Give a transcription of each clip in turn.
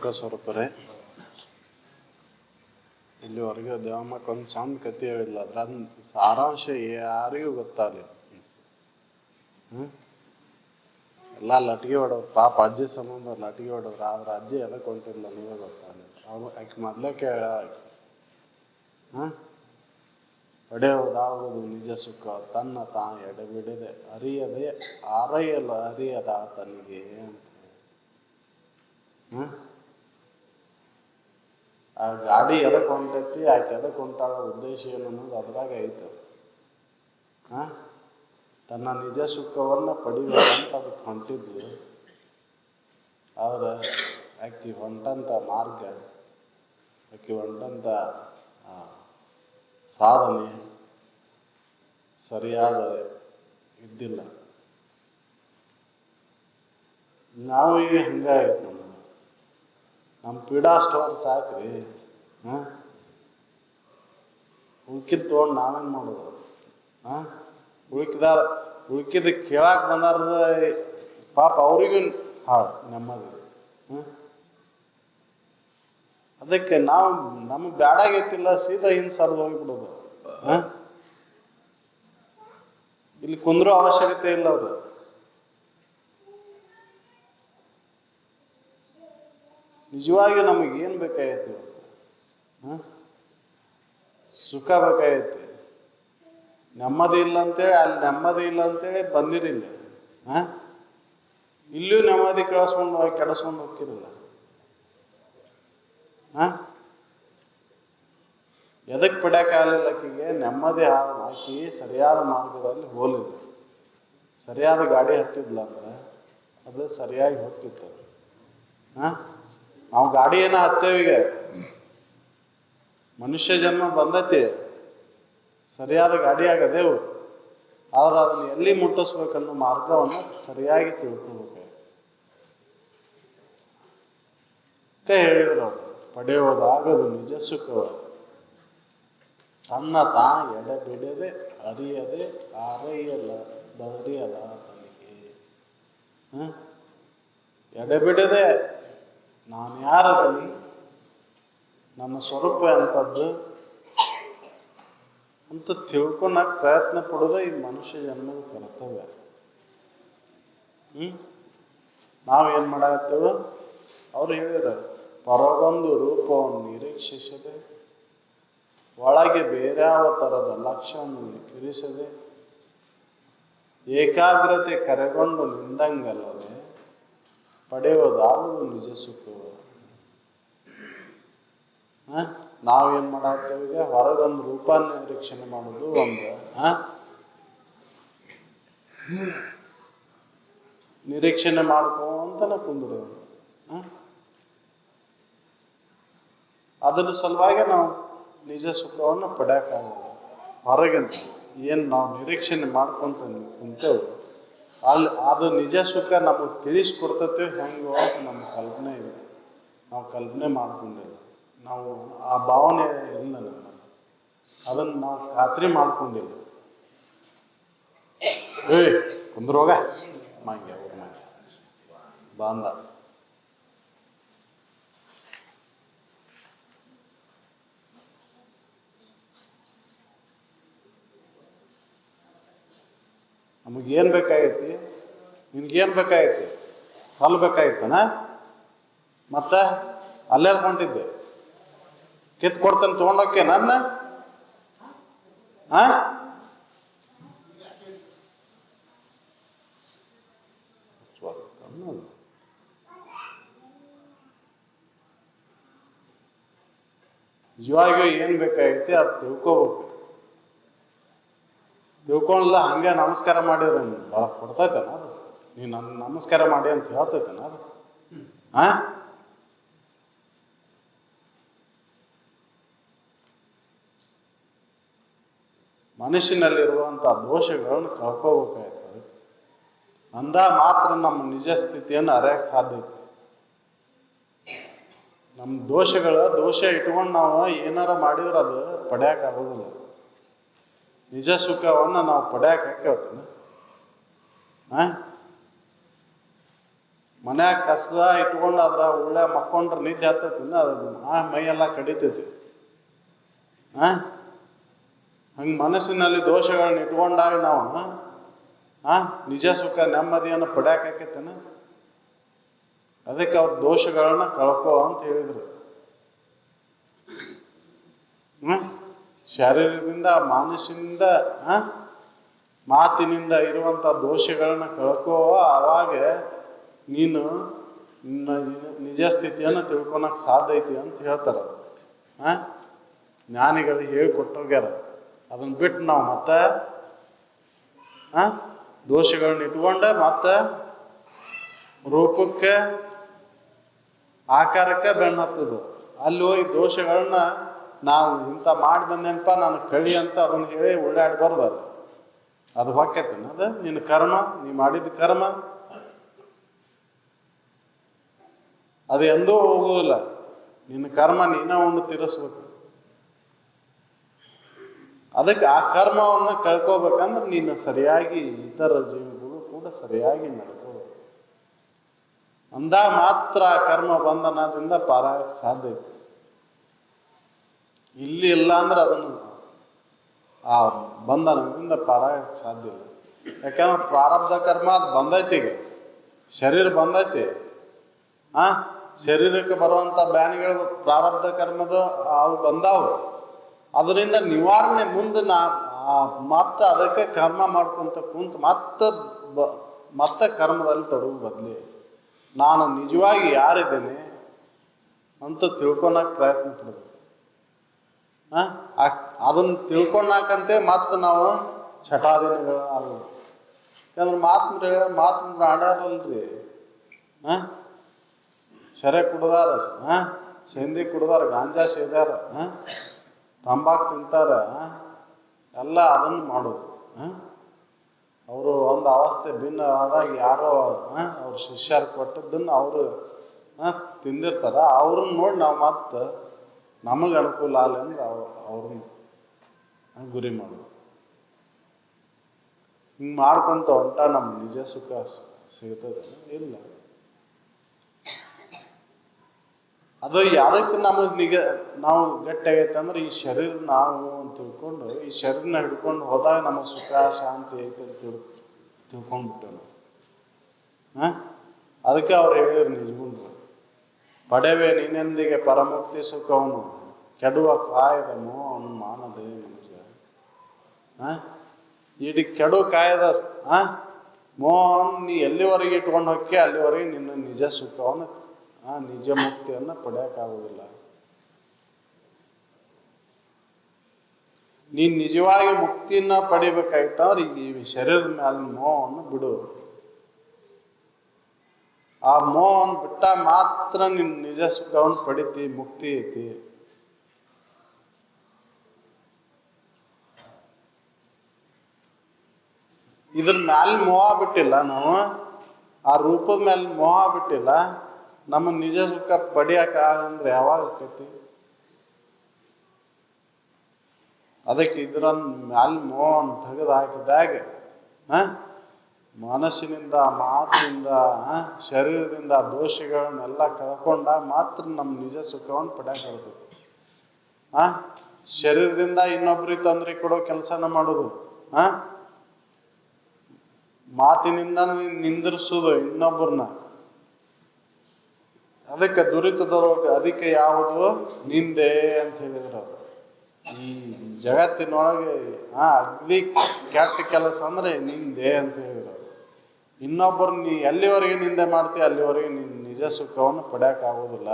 ಸುಖ ಸ್ವರೂಪರೇ, ಇಲ್ಲಿವರೆಗೆ ದೇವಮ್ಮಕ್ಕ ಒಂದು ಚಂದ ಕತೆ ಹೇಳಿಲ್ಲ, ಅದ್ರ ಸಾರಾಂಶ ಯಾರಿಗೂ ಗೊತ್ತಾಗಲಿಲ್ಲ. ಎಲ್ಲ ಲಟ್ಗೆ ಹೊಡೋರು, ಪಾಪ ಅಜ್ಜಿ ಸಂಬಂಧ ಲಟ್ಗೆ ಹೊಡೋರು. ಆದ್ರೆ ಅಜ್ಜಿ ಎದಕ್ಕೆ ಹೊಂಟಿಲ್ಲ ನೀವೇ ಗೊತ್ತಾಗಲಿಲ್ಲ. ಆಕೆ ಮೊದ್ಲೇ ಕೇಳ ಪಡೆಯುವುದಾಗುವುದು ನಿಜ ಸುಖ ತನ್ನ ತಾ ಎಡೆಬಿಡದೆ ಅರಿಯದೆ ಅರಿಯಲ್ಲ ಅರಿಯದ ತನಗೆ ಅಂತ. ಆ ಗಾಡಿ ಎದಕ್ಕೆ ಹೊಂಟೈತಿ, ಆಕೆ ಎದಕ್ಕೆ ಹೊಂಟಾಳ, ಉದ್ದೇಶ ಏನು ಅನ್ನೋದು ಅದ್ರಾಗ ಐತೆ. ತನ್ನ ನಿಜ ಸುಖವನ್ನ ಪಡಿಬೇಕಂತ ಅದಕ್ಕೆ ಹೊಂಟಿದ್ಲು. ಆದ್ರೆ ಆಕೆ ಹೊಂಟಂತ ಮಾರ್ಗ, ಆಕೆ ಹೊಂಟಂತ ಸಾಧನೆ ಸರಿಯಾದ ಇದ್ದಿಲ್ಲ. ನಾವು ಈಗ ಹಂಗಾಯ್ತು, ನಮ್ಮ ಪೀಡಾ ಸ್ಟೋರ್ ಸಾಕ್ರಿ. ಉಳ್ಕಿದ್ ತೊಗೊಂಡು ನಾವೇನ್ ಮಾಡೋದು? ಉಳ್ಕಿದ ಕೇಳಾಕ್ ಬಂದಾರ ಪಾಪ, ಅವ್ರಿಗೂ ಹಾಳು ನೆಮ್ಮದಿ. ಅದಕ್ಕೆ ನಾವು ನಮ್ಗೆ ಬ್ಯಾಡಾಗೈತಿಲ್ಲ, ಸೀದಾ ಹಿಂದ್ ಸರ್ದು ಹೋಗ್ಬಿಡೋದು. ಇಲ್ಲಿ ಕುಂದ್ರೋ ಅವಶ್ಯಕತೆ ಇಲ್ಲ. ಅವ್ರು ನಿಜವಾಗಿ ನಮಗೆ ಏನ್ ಬೇಕಾಗೈತಿ? ಸುಖ ಬೇಕಾಗೈತಿ. ನೆಮ್ಮದಿ ಇಲ್ಲ ಅಂತೇಳಿ ಅಲ್ಲಿ ನೆಮ್ಮದಿ ಇಲ್ಲ ಅಂತೇಳಿ ಬಂದಿರಿಲ್ಲ. ಇಲ್ಲೂ ನೆಮ್ಮದಿ ಕೆಡಿಸ್ಕೊಂಡು ಹೋಗ್ತಿರಲ್ಲ. ಎದಕ್ ಪಡ್ಯಾಕಾಗಲಿಲ್ಲ ಆಕಿಗೆ? ನೆಮ್ಮದಿ ಹಾಕಿ ಸರಿಯಾದ ಮಾರ್ಗದಲ್ಲಿ ಹೋಲಿಲ್ಲ. ಸರಿಯಾದ ಗಾಡಿ ಹತ್ತಿದ್ಲ ಅಂದ್ರೆ ಅದು ಸರಿಯಾಗಿ ಹೋಗ್ತಿತ್ತು. ನಾವು ಗಾಡಿ ಏನ ಹತ್ತೇವೀಗ, ಮನುಷ್ಯ ಜನ್ಮ ಬಂದತಿ, ಸರಿಯಾದ ಗಾಡಿ ಆಗದೇವು. ಆದ್ರೆ ಅದನ್ನ ಎಲ್ಲಿ ಮುಟ್ಟಿಸ್ಬೇಕನ್ನೋ ಮಾರ್ಗವನ್ನು ಸರಿಯಾಗಿ ತಿಳ್ಕೊಬೇಕು. ಹೇಳಿದ್ರು ಅವರು, ಪಡೆಯುವುದಾಗದು ನಿಜ ಸುಖವ ಸಣ್ಣ ತಾ ಎಡೆ ಬಿಡದೆ ಅರಿಯದೆ ಅರಿಯಲ್ಲ ಬರಿಯಲ್ಲ ತನಗೆ. ಎಡೆ ಬಿಡದೆ ನಾನು ಯಾರದನಿ, ನನ್ನ ಸ್ವರೂಪ ಎಂಥದ್ದು ಅಂತ ತಿಳ್ಕೊಳಕ್ ಪ್ರಯತ್ನ ಪಡೋದೇ ಈ ಮನುಷ್ಯ ಜನ್ಮದ ಕರ್ತವ್ಯ. ನಾವೇನ್ ಮಾಡಾಕತ್ತೇವ? ಅವ್ರು ಹೇಳಿದ್ರು, ಹೊರಗೊಂದು ರೂಪವನ್ನು ನಿರೀಕ್ಷಿಸದೆ ಒಳಗೆ ಬೇರ್ಯಾವ ತರದ ಲಕ್ಷ್ಯವನ್ನು ಇರಿಸದೆ ಏಕಾಗ್ರತೆ ಕರೆಗೊಂಡು ನಿಂದಂಗಲ್ಲದೆ ಪಡೆಯುವುದಾಗುವುದು ನಿಜ ಸುಖವ. ನಾವೇನ್ ಮಾಡಾಕ್ತೇವೀಗ? ಹೊರಗೊಂದು ರೂಪ ನಿರೀಕ್ಷಣೆ ಮಾಡೋದು ಒಂದು, ನಿರೀಕ್ಷಣೆ ಮಾಡ್ಕೊಂತನ ಕುಂದ್ರೋದು. ಅದರ ಸಲುವಾಗಿ ನಾವು ನಿಜ ಸುಖವನ್ನು ಪಡ್ಯಾಕಾಗಲ್ಲ. ಹೊರಗಿಂತ ಏನ್ ನಾವು ನಿರೀಕ್ಷಣೆ ಮಾಡ್ಕೊಂತ ಕುಂತೇವೆ ಅಲ್ಲಿ ಅದು ನಿಜ ಸುಖ ನಮಗೆ ತಿಳಿಸ್ಕೊಡ್ತೇವೆ ಹೆಂಗೋ ಅಂತ ನಮ್ಮ ಕಲ್ಪನೆ ಇದೆ. ನಾವು ಕಲ್ಪನೆ ಮಾಡ್ಕೊಂಡಿಲ್ಲ, ನಾವು ಆ ಭಾವನೆ ಇಲ್ಲ ನಮ್ಮಲ್ಲಿ, ಅದನ್ನು ನಾವು ಖಾತ್ರಿ ಮಾಡ್ಕೊಂಡಿಲ್ಲ. ಕುಂದ್ರೋಗ ಮಂಗೆ ಅವ್ರ ಮಂಗೆ ಬಾಂಧ. ನಮಗೇನ್ ಬೇಕಾಗೈತಿ? ನಿನ್ಗೇನ್ ಬೇಕಾಗೈತಿ? ಹೊಲ್ ಬೇಕಾಗಿತ್ತನ? ಮತ್ತ ಅಲ್ಲೇ ಕೊಂಡಿದ್ದೆ ಕಿತ್ ಕೊಡ್ತಾನೆ ತಗೊಂಡೋಕೆ ನನ್ನ. ನಿಜವಾಗಿಯೂ ಏನ್ ಬೇಕಾಗೈತಿ ಅದು ತಿಳ್ಕೋಬೇಕು. ತಿಳ್ಕೊಳ್ಳಲ್ಲ ಹಂಗೆ ನಮಸ್ಕಾರ ಮಾಡಿದ್ರೆ ಬಹಳ ಕೊಡ್ತೈತೇನ ಅದು? ನೀ ನನ್ನ ನಮಸ್ಕಾರ ಮಾಡಿ ಅಂತ ಹೇಳ್ತೈತೇನ ಅದು? ಮನುಷ್ಯನಲ್ಲಿರುವಂತ ದೋಷಗಳನ್ನು ಕಳ್ಕೋಬೇಕಾಯ್ತು. ಅಂದ ಮಾತ್ರ ನಮ್ಮ ನಿಜ ಸ್ಥಿತಿಯನ್ನು ಅರಿಯಕ್ಕೆ ಸಾಧ್ಯ ಐತಿ. ನಮ್ಮ ದೋಷ ಇಟ್ಕೊಂಡು ನಾವು ಏನಾರ ಮಾಡಿದ್ರೆ ಅದು ಪಡ್ಯಾಕ ಆಗೋದಿಲ್ಲ. ನಿಜ ಸುಖವನ್ನು ನಾವು ಪಡ್ಯಾಕ ಹಾಕ್ತೇವತ್ತೇನ? ಮನ್ಯಾಗ ಕಸದ ಇಟ್ಕೊಂಡು ಅದ್ರ ಉಳ್ಳೆ ಮಕ್ಕೊಂಡ್ರೆ ನಿದ್ದೆ ಹತ್ತೈತಿ ಅದು ಮೈ ಎಲ್ಲ ಕಡಿತೈತಿ. ಹಂಗ ಮನಸ್ಸಿನಲ್ಲಿ ದೋಷಗಳನ್ನ ಇಟ್ಕೊಂಡಾಗ ನಾವು ನಿಜ ಸುಖ ನೆಮ್ಮದಿಯನ್ನು ಪಡ್ಯಾಕೈತೇನ? ಅದಕ್ಕೆ ಅವ್ರ ದೋಷಗಳನ್ನ ಕಳ್ಕೋ ಅಂತ ಹೇಳಿದ್ರು. ಶರೀರದಿಂದ ಮಾನಸಿನಿಂದ ಮಾತಿನಿಂದ ಇರುವಂತ ದೋಷಗಳನ್ನ ಕಳ್ಕೋ, ಅವಾಗ ನೀನು ನಿಜ ಸ್ಥಿತಿಯನ್ನು ತಿಳ್ಕೊಳಕ್ ಸಾಧ್ಯ ಐತಿ ಅಂತ ಹೇಳ್ತಾರ. ಜ್ಞಾನಿಗಳು ಹೇಳಿಕೊಟ್ಟೋಗ್ಯಾರ. ಅದನ್ನ ಬಿಟ್ಟು ನಾವು ಮತ್ತೆ ದೋಷಗಳನ್ನ ಇಟ್ಕೊಂಡ ಮತ್ತೆ ರೂಪಕ್ಕೆ ಆಕಾರಕ್ಕೆ ಬೆನ್ನ ಹತ್ತದು. ಅಲ್ಲಿ ಹೋಗಿ ದೋಷಗಳನ್ನ ನಾವು ಇಂಥ ಮಾಡಿ ಬಂದೇನಪ್ಪ ನಾನು ಕಳಿ ಅಂತ ಅದನ್ನ ಹೇಳಿ ಓಡಾಡ್ಬಾರ್ದು. ಅದು ಹೊಕ್ಕೈತೇನ? ಅದ ನಿನ್ನ ಕರ್ಮ, ನೀ ಮಾಡಿದ ಕರ್ಮ ಅದು ಎಂದೂ ಹೋಗುವುದಿಲ್ಲ. ನಿನ್ನ ಕರ್ಮ ನೀನ ಒಂದು ತೀರಿಸ್ಬೇಕು. ಅದಕ್ಕೆ ಆ ಕರ್ಮವನ್ನು ಕಳ್ಕೋಬೇಕಂದ್ರೆ ನೀನು ಸರಿಯಾಗಿ ಇತರ ಜೀವಿಗಳು ಕೂಡ ಸರಿಯಾಗಿ ನಡ್ಕೋಬೇಕು. ಅಂದಾಗ ಮಾತ್ರ ಆ ಕರ್ಮ ಬಂಧನದಿಂದ ಪಾರಾಗಕ್ಕೆ ಸಾಧ್ಯ ಐತಿ. ಇಲ್ಲಿ ಇಲ್ಲ ಅಂದ್ರೆ ಅದನ್ನು ಆ ಬಂಧನದಿಂದ ಪಾರಾಗಕ್ಕೆ ಸಾಧ್ಯ ಇಲ್ಲ. ಯಾಕಂದ್ರೆ ಪ್ರಾರಬ್ಧ ಕರ್ಮ ಅದು ಬಂದೈತಿ. ಈಗ ಶರೀರ ಬಂದೈತಿ. ಶರೀರಕ್ಕೆ ಬರುವಂತ ಬ್ಯಾನಿಗಳು ಪ್ರಾರಬ್ಧ ಕರ್ಮದ ಅವು ಬಂದಾವು. ಅದರಿಂದ ನಿವಾರಣೆ ಮುಂದೆ ಮತ್ತೆ ಅದಕ್ಕೆ ಕರ್ಮ ಮಾಡ್ಕೊಂತ ಕುಂತ ಮತ್ತೆ ಕರ್ಮದಲ್ಲಿ ತೊಡಗು ಬದಲಿ ನಾನು ನಿಜವಾಗಿ ಯಾರಿದ್ದೇನೆ ಅಂತ ತಿಳ್ಕೊಳಕ್ ಪ್ರಯತ್ನ ಪಡ್ಬೇಕು. ಅದನ್ನ ತಿಳ್ಕೊಳಕಂತೆ ಮತ್ತೆ ನಾವು ಚಟಾದಿನಗಳು ಆಗ್ಬೋದು. ಯಾಕಂದ್ರೆ ಮಾತು ಆಡಾರಲ್ರಿ. ಶರೆ ಕುಡ್ದಾರ, ಶೇಂದಿ ಕುಡ್ದಾರ, ಗಾಂಜಾ ಸೇದಾರ, ತಂಬಾಕು ತಿಂತಾರ, ಎಲ್ಲ ಅದನ್ನು ಮಾಡೋದು. ಅವರು ಒಂದು ಅವಸ್ಥೆ ಭಿನ್ನ ಆದಾಗ ಯಾರೋ ಅವ್ರ ಶಿಷ್ಯರು ಕೊಟ್ಟದ್ದನ್ನು ಅವರು ತಿಂದಿರ್ತಾರ. ಅವ್ರನ್ನ ನೋಡಿ ನಾವು ಮತ್ತೆ ನಮಗೆ ಅನುಕೂಲ ಆಗಲಿ ಅಂದ್ರೆ ಅವ್ರನ್ನ ಗುರಿ ಮಾಡೋದು. ಹಿಂಗೆ ಮಾಡ್ಕೊಂತ ಹೊಂಟ ನಮ್ಮ ನಿಜ ಸುಖ ಸಿಗ್ತದೆ ಇಲ್ಲ. ಅದು ಯಾವುದಕ್ಕೆ ನಾವು ಗಟ್ಟಿಯಾಗೈತೆ ಅಂದ್ರೆ ಈ ಶರೀರ ನಾವು ಅಂತ ತಿಳ್ಕೊಂಡು ಈ ಶರೀರನ ಹಿಡ್ಕೊಂಡು ಹೋದಾಗ ನಮ್ಮ ಸುಖ ಶಾಂತಿ ಐತೆ ಅಂತ ತಿಳ್ಕೊಂಡ್ಬಿಟ್ಟೆ ನಾವು. ಅದಕ್ಕೆ ಅವ್ರು ಹೇಳಿದ್ರು ನಿಜಗುಂಡು, ಪಡೆವೆ ನೀನೆಂದಿಗೆ ಪರಮುಕ್ತಿ ಸುಖವನು ಕೆಡುವ ಕಾಯದ ಮೋಹನು ಮಾನದೇ ನಿಜ. ಇಡೀ ಕೆಡು ಕಾಯದ ಮೋಹನ್ ನೀ ಎಲ್ಲಿವರೆಗೆ ಇಟ್ಕೊಂಡು ಹೋಗಿ ಅಲ್ಲಿವರೆಗೆ ನಿನ್ನ ನಿಜ ಸುಖವನ್ನು ನಿಜ ಮುಕ್ತಿಯನ್ನ ಪಡೆಯಕ್ಕಾಗುವುದಿಲ್ಲ. ನೀನ್ ನಿಜವಾಗಿ ಮುಕ್ತಿಯನ್ನ ಪಡಿಬೇಕಾಯ್ತಂದ್ರೆ ಈ ಶರೀರದ ಮ್ಯಾಲಿನ ಮೋಹವನ್ನು ಬಿಡು. ಆ ಮೋಹನ್ ಬಿಟ್ಟ ಮಾತ್ರ ನಿನ್ ನಿಜ ಸುಖವನ್ನು ಪಡಿತಿ, ಮುಕ್ತಿ ಐತಿ. ಇದ್ರ ಮ್ಯಾಲ ಮೋಹ ಬಿಟ್ಟಿಲ್ಲ ನಾವು, ಆ ರೂಪದ ಮೇಲೆ ಮೋಹ ಬಿಟ್ಟಿಲ್ಲ, ನಮ್ಮ ನಿಜ ಸುಖ ಪಡಿಯಕ ಅಂದ್ರೆ ಯಾವಾಗ ಆಕೈತಿ? ಅದಕ್ಕೆ ಇದ್ರ ಮ್ಯಾಲ ಮೋಹನ್ ತೆಗೆದು ಹಾಕಿದಾಗ ಮನಸ್ಸಿನಿಂದ ಮಾತಿನಿಂದ ಶರೀರದಿಂದ ದೋಷಗಳನ್ನೆಲ್ಲ ಕಳ್ಕೊಂಡಾಗ ಮಾತ್ರ ನಮ್ಮ ನಿಜ ಸುಖವನ್ನು ಪಡ್ಯಾಕ ಬರ್ತದೆ. ಶರೀರದಿಂದ ಇನ್ನೊಬ್ರಿಗೆ ತೊಂದರೆ ಕೊಡೋ ಕೆಲಸನ ಮಾಡೋದು, ಮಾತಿನಿಂದ ನಿಂದಿರಿಸೋದು ಇನ್ನೊಬ್ಬರನ್ನ. ಅದಕ್ಕೆ ದುರಿತದೊಳಗೆ ಅದಕ್ಕೆ ಯಾವುದು ನಿಂದೆ ಅಂತ ಹೇಳಿದ್ರು ಅವರು. ಈ ಜಗತ್ತಿನೊಳಗೆ ಅಗ್ದಿ ಕೆಟ್ಟ ಕೆಲಸ ಅಂದ್ರೆ ನಿಂದೆ ಅಂತ ಹೇಳಿದ್ರು. ಇನ್ನೊಬ್ಬರು ನೀ ಎಲ್ಲಿವರೆಗೆ ನಿಂದೆ ಮಾಡ್ತೀಯ ಅಲ್ಲಿವರೆಗೆ ನಿನ್ ನಿಜ ಸುಖವನ್ನು ಪಡ್ಯಾಕ ಆಗೋದಿಲ್ಲ.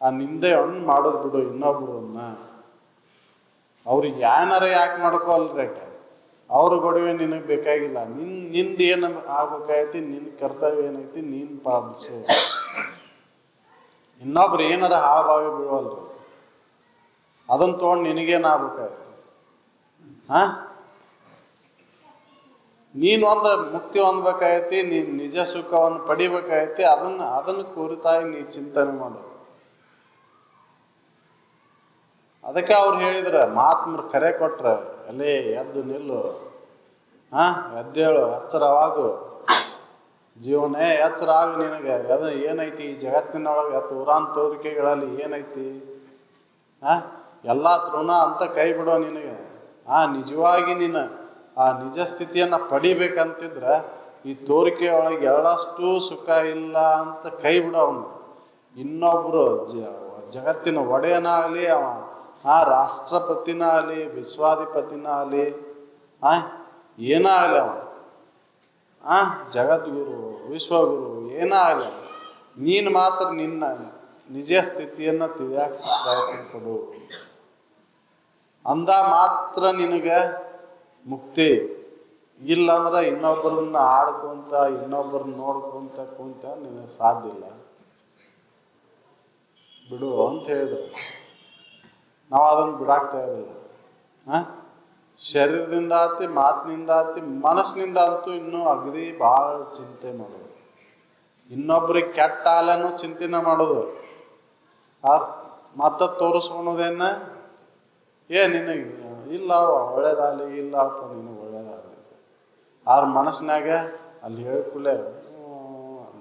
ಆ ನಿಂದೆಯನ್ನು ಮಾಡೋದು ಬಿಡು ಇನ್ನೊಬ್ರನ್ನ. ಅವ್ರಿಗೆ ಯಾನಾರ ಯಾಕೆ ಮಾಡ್ಕೋಲ್ರಿ, ಅವ್ರ ಗೊಡವೆ ನಿನಗೆ ಬೇಕಾಗಿಲ್ಲ. ನಿಂದ ಏನು ಆಗ್ಬೇಕಾಗೈತಿ, ನಿನ್ ಕರ್ತವ್ಯ ಏನೈತಿ ನೀನ್ ಪಾಲಿಸು. ಇನ್ನೊಬ್ರು ಏನಾರ ಹಾಳಾಗಿ ಬೀಳವಲ್ರಿ, ಅದನ್ನ ತಗೊಂಡು ನಿನಗೇನಾಗ್ಬೇಕಾಗೈತಿ? ನೀನ್ ಒಂದು ಮುಕ್ತಿ ಹೊಂದ್ಬೇಕಾಗೈತಿ, ನೀನ್ ನಿಜ ಸುಖವನ್ನು ಪಡಿಬೇಕಾಗೈತಿ. ಅದನ್ನ ಕುರಿತಾಗಿ ನೀ ಚಿಂತನೆ ಮಾಡು. ಅದಕ್ಕೆ ಅವ್ರು ಹೇಳಿದ್ರ, ಮಹಾತ್ಮರು ಕರೆ ಕೊಟ್ರ, ಎಲ್ಲಿ ಎದ್ದು ನಿಲ್ಲು, ಎದ್ದೇಳು, ಎಚ್ಚರವಾಗು, ಜೀವನ ಎಚ್ಚರ ಆಗ ನಿನಗೆ ಅದು ಏನೈತಿ ಈ ಜಗತ್ತಿನೊಳಗೆ ತೂರಾನ್ ತೋರಿಕೆಗಳಲ್ಲಿ ಏನೈತಿ ಎಲ್ಲ ತೃಣ ಅಂತ ಕೈ ಬಿಡೋ ನಿನಗೆ ನಿಜವಾಗಿ ನೀನು ಆ ನಿಜ ಸ್ಥಿತಿಯನ್ನ ಪಡಿಬೇಕಂತಿದ್ರೆ ಈ ತೋರಿಕೆಯೊಳಗೆ ಎಳ್ಳಷ್ಟು ಸುಖ ಇಲ್ಲ ಅಂತ ಕೈ ಬಿಡೋ ಅವನು. ಇನ್ನೊಬ್ರು ಜಗತ್ತಿನ ಒಡೆಯನಾಗಲಿ ರಾಷ್ಟ್ರಪತಿನ ಆಗಲಿ ವಿಶ್ವಾಧಿಪತಿನ ಆಗಲಿ ಏನಾಗಲಿ ಜಗದ್ಗುರು ವಿಶ್ವಗುರು ಏನಾಗಲಿ ನೀನು ಮಾತ್ರ ನಿನ್ನ ನಿಜ ಸ್ಥಿತಿಯನ್ನ ತಿಳಿಯಾಕ ಪ್ರಯತ್ನ ಪಡು. ಅಂದ ಮಾತ್ರ ನಿನಗೆ ಮುಕ್ತಿ. ಇಲ್ಲಂದ್ರೆ ಇನ್ನೊಬ್ಬರನ್ನ ಆಡ್ಕೊಂತ ಇನ್ನೊಬ್ಬರನ್ನ ನೋಡ್ಕೊಂತ ಕುಂತ ನಿನಗೆ ಸಾಧ್ಯ ಇಲ್ಲ. ಬಿಡು ಅಂತ ಹೇಳಿದ್ರು. ನಾವು ಅದನ್ನು ಬಿಡಾಕ್ತಾ ಇರಲಿಲ್ಲ. ಶರೀರದಿಂದ ಆತಿ, ಮಾತಿನಿಂದ ಆತಿ, ಮನಸ್ಸಿನಿಂದ ಅಂತೂ ಇನ್ನೂ ಅಗದಿ ಬಹಳ ಚಿಂತೆ ಮಾಡೋದು. ಇನ್ನೊಬ್ರಿಗೆ ಕೆಟ್ಟ ಹಾಲನ್ನು ಚಿಂತನೆ ಮಾಡೋದು. ಮತ್ತ ತೋರಿಸ್ಕೊಳೋದೇನ ನಿನಗೆ ಇಲ್ಲ ಒಳ್ಳೇದಾಗಲಿ, ಇಲ್ಲಪ್ಪ ನಿನಗೆ ಒಳ್ಳೇದಾಗಲಿ. ಆದ್ರ ಮನಸ್ಸಿನಾಗ ಅಲ್ಲಿ ಹೇಳ್ಕೂಲೆ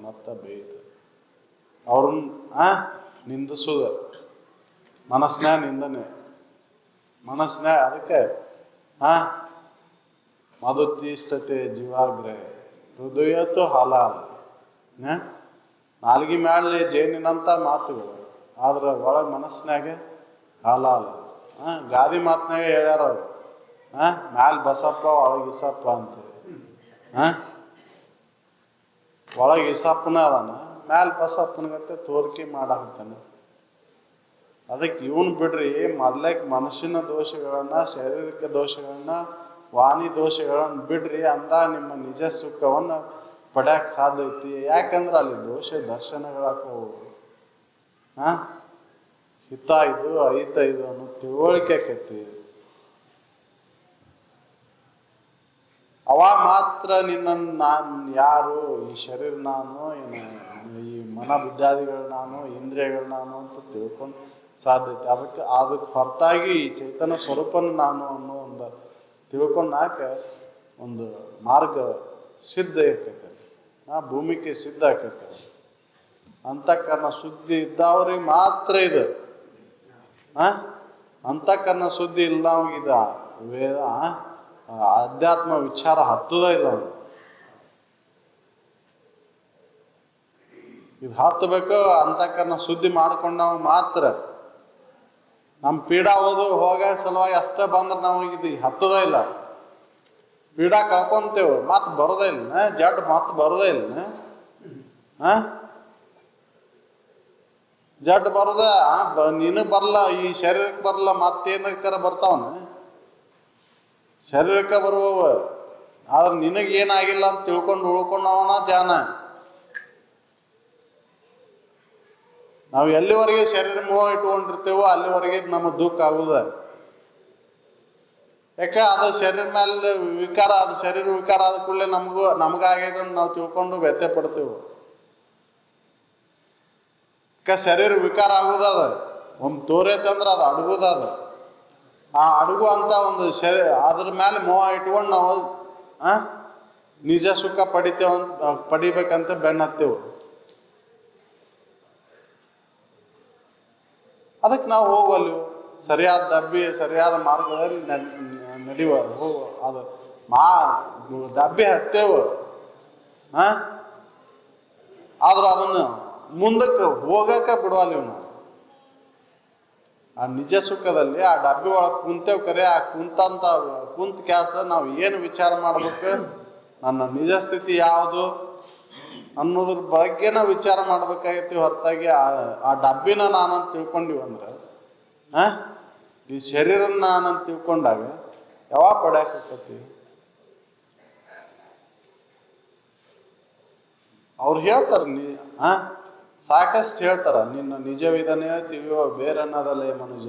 ಮತ್ತ ಬೇಯ್ತು ಅವ್ರನ್ನ ನಿಂದಿಸೋದ. ಮನಸ್ಸಿನಾಗ ನಿಂದನೆ, ಮನಸ್ಸಿನಾಗ ಅದಕ್ಕೆ ಮಧುತಿಷ್ಠತೆ ಜೀವಾಗ್ರೆ ಹೃದಯತ್ತು ಹಲಾಲ್. ನಾಲ್ಗಿ ಮ್ಯಾಲೆ ಜೇನಿನಂತ ಮಾತುಗಳು, ಆದ್ರ ಒಳಗ್ ಮನಸ್ಸಿನಾಗ ಹಲಾಲ್. ಗಾದಿ ಮಾತಿನಾಗ ಹೇಳ್ಯಾರ ಅವ್ರು ಮ್ಯಾಲ್ ಬಸಪ್ಪ ಒಳಗ್ ಇಸಪ್ಪ ಅಂತೇಳಿ. ಒಳಗ್ ಇಸಪ್ಪನ ಅದಾನ, ಮ್ಯಾಲ್ ಬಸಪ್ಪನಗತ್ತೆ ತೋರಿಕೆ ಮಾಡಾಕತ್ತಾನ. ಅದಕ್ಕೆ ಇವನ್ ಬಿಡ್ರಿ, ಮೊದ್ಲಕ್ ಮನುಷ್ಯನ ದೋಷಗಳನ್ನ, ಶಾರೀರಿಕ ದೋಷಗಳನ್ನ, ವಾಣಿ ದೋಷಗಳನ್ನ ಬಿಡ್ರಿ. ಅಂದ ನಿಮ್ಮ ನಿಜ ಸುಖವನ್ನ ಪಡ್ಯಾಕ್ ಸಾಧ್ಯ ಐತಿ. ಯಾಕಂದ್ರೆ ಅಲ್ಲಿ ದೋಷ ದರ್ಶನಗಳಾಕವು. ಹಿತ ಇದು ಅಹಿತ ಇದು ಅನ್ನೋ ತಿಳುವಳಿಕೆ ಆಕೈತಿ. ಅವಾಗ ಮಾತ್ರ ನಿನ್ನನ್ನು ನಾನು ಯಾರು, ಈ ಶರೀರ ನಾನು, ಈ ಮನ ಬುದ್ಧಾದಿಗಳು ನಾನು, ಇಂದ್ರಿಯಗಳು ನಾನು ಅಂತ ತಿಳ್ಕೊಂಡು ಸಾಧ್ಯತೆ. ಅದಕ್ಕೆ ಹೊರತಾಗಿ ಈ ಚೈತನ್ಯ ಸ್ವರೂಪನ ನಾನು ಅನ್ನೋ ಒಂದು ತಿಳ್ಕೊಂಡಾಕ ಒಂದು ಮಾರ್ಗ ಸಿದ್ಧ ಆಕೈತೆ. ಭೂಮಿಕೆ ಸಿದ್ಧ ಆಕೈತೆ. ಅಂತಃಕರಣ ಶುದ್ಧಿ ಇದ್ದವ್ರಿಗೆ ಮಾತ್ರ ಇದು. ಅಂತಃಕರಣ ಶುದ್ಧಿ ಇಲ್ಲದವ್ಗಿದ ವೇದ ಅಧ್ಯಾತ್ಮ ವಿಚಾರ ಹತ್ತದ ಇಲ್ಲ. ಇದು ಹತ್ತಬೇಕು. ಅಂತಃಕರಣ ಶುದ್ಧಿ ಮಾಡ್ಕೊಂಡವ್ ಮಾತ್ರ. ನಮ್ ಪೀಡಾ ಹೋಗ ಸಲುವಾಗಿ ಅಷ್ಟೇ ಬಂದ್ರೆ ನಮಗಿದು ಹತ್ತದ ಇಲ್ಲ. ಪೀಡಾ ಕಳ್ಕೊಂತೇವೆ, ಮತ್ ಬರೋದೇ ಇಲ್ಲ. ಜಡ್ ಮತ್ ಬರೋದೇ ಇಲ್ಲ. ಜಡ್ ಬರದ ನಿನಗ್ ಬರಲ್ಲ, ಈ ಶರೀರಕ್ಕೆ ಬರಲ್ಲ, ಮತ್ತೇನಕ್ಕಾರ ಬರ್ತಾವನ. ಶರೀರಕ್ಕೆ ಬರುವವ, ಆದ್ರೆ ನಿನಗೇನಾಗಿಲ್ಲ ಅಂತ ತಿಳ್ಕೊಂಡು ಉಳ್ಕೊಂಡವನ ಜಾನ. ನಾವು ಎಲ್ಲಿವರೆಗೆ ಶರೀರ ಮೋಹ ಇಟ್ಕೊಂಡಿರ್ತೇವೋ ಅಲ್ಲಿವರೆಗೆ ನಮ್ಮ ದುಃಖ ಆಗುದ. ಯಾಕೆ ಅದು ಶರೀರ ಮೇಲೆ ವಿಕಾರ, ಅದು ಶರೀರ ವಿಕಾರ ಆದ ಕೂಡಲೇ ನಮಗಾಗ್ಯದ ಅಂತ ನಾವು ತಿಳ್ಕೊಂಡು ವ್ಯತ್ಯೆ ಪಡ್ತೇವೆ. ಶರೀರ ವಿಕಾರ ಆಗುದದ, ಒಂದು ತೋರೈತಂದ್ರೆ ಅದು ಅಡಗುದದ. ಆ ಅಡಗು ಅಂತ ಒಂದು ಅದ್ರ ಮೇಲೆ ಮೋಹ ಇಟ್ಕೊಂಡು ನಾವು ನಿಜ ಸುಖ ಪಡಿಬೇಕಂತ ಬೆನ್ನ ಹತ್ತೇವು. ಅದಕ್ಕೆ ನಾವು ಹೋಗಲ್ಲಿ ಸರಿಯಾದ ಸರಿಯಾದ ಮಾರ್ಗದಲ್ಲಿ ನಡೆಯುವ ಅದು ಡಬ್ಬಿ ಹತ್ತೇವು. ಆದ್ರೆ ಅದನ್ನು ಮುಂದಕ್ಕೆ ಹೋಗಕ್ಕೆ ಬಿಡುವಲ್ಲಿ ನಾವು. ಆ ನಿಜ ಸುಖದಲ್ಲಿ ಆ ಡಬ್ಬಿ ಒಳಗೆ ಕುಂತೇವ್ ಕರೆ. ಆ ಕುಂತ ಕ್ಯಾಸ ನಾವು ಏನು ವಿಚಾರ ಮಾಡ್ಬೇಕು, ನನ್ನ ನಿಜ ಸ್ಥಿತಿ ಯಾವುದು ಅನ್ನೋದ್ರ ಬಗ್ಗೆ ನಾವು ವಿಚಾರ ಮಾಡ್ಬೇಕಾಗೈತಿ. ಹೊರತಾಗಿ ಆ ಡಬ್ಬಿನ ನಾನಂತ ತಿಳ್ಕೊಂಡಿವಂದ್ರೆ, ಈ ಶರೀರನ ನಾನಂತ ತಿಳ್ಕೊಂಡಾಗ ಯಾವಾಗ ಪಡ್ಯಾಕತಿ. ಅವ್ರು ಹೇಳ್ತಾರ, ಸಾಕಷ್ಟು ಹೇಳ್ತಾರ, ನಿನ್ನ ನಿಜವಿದನೇ ತಿಳಿಯುವ ಬೇರನ್ನದಲ್ಲೇ ಮನುಜ.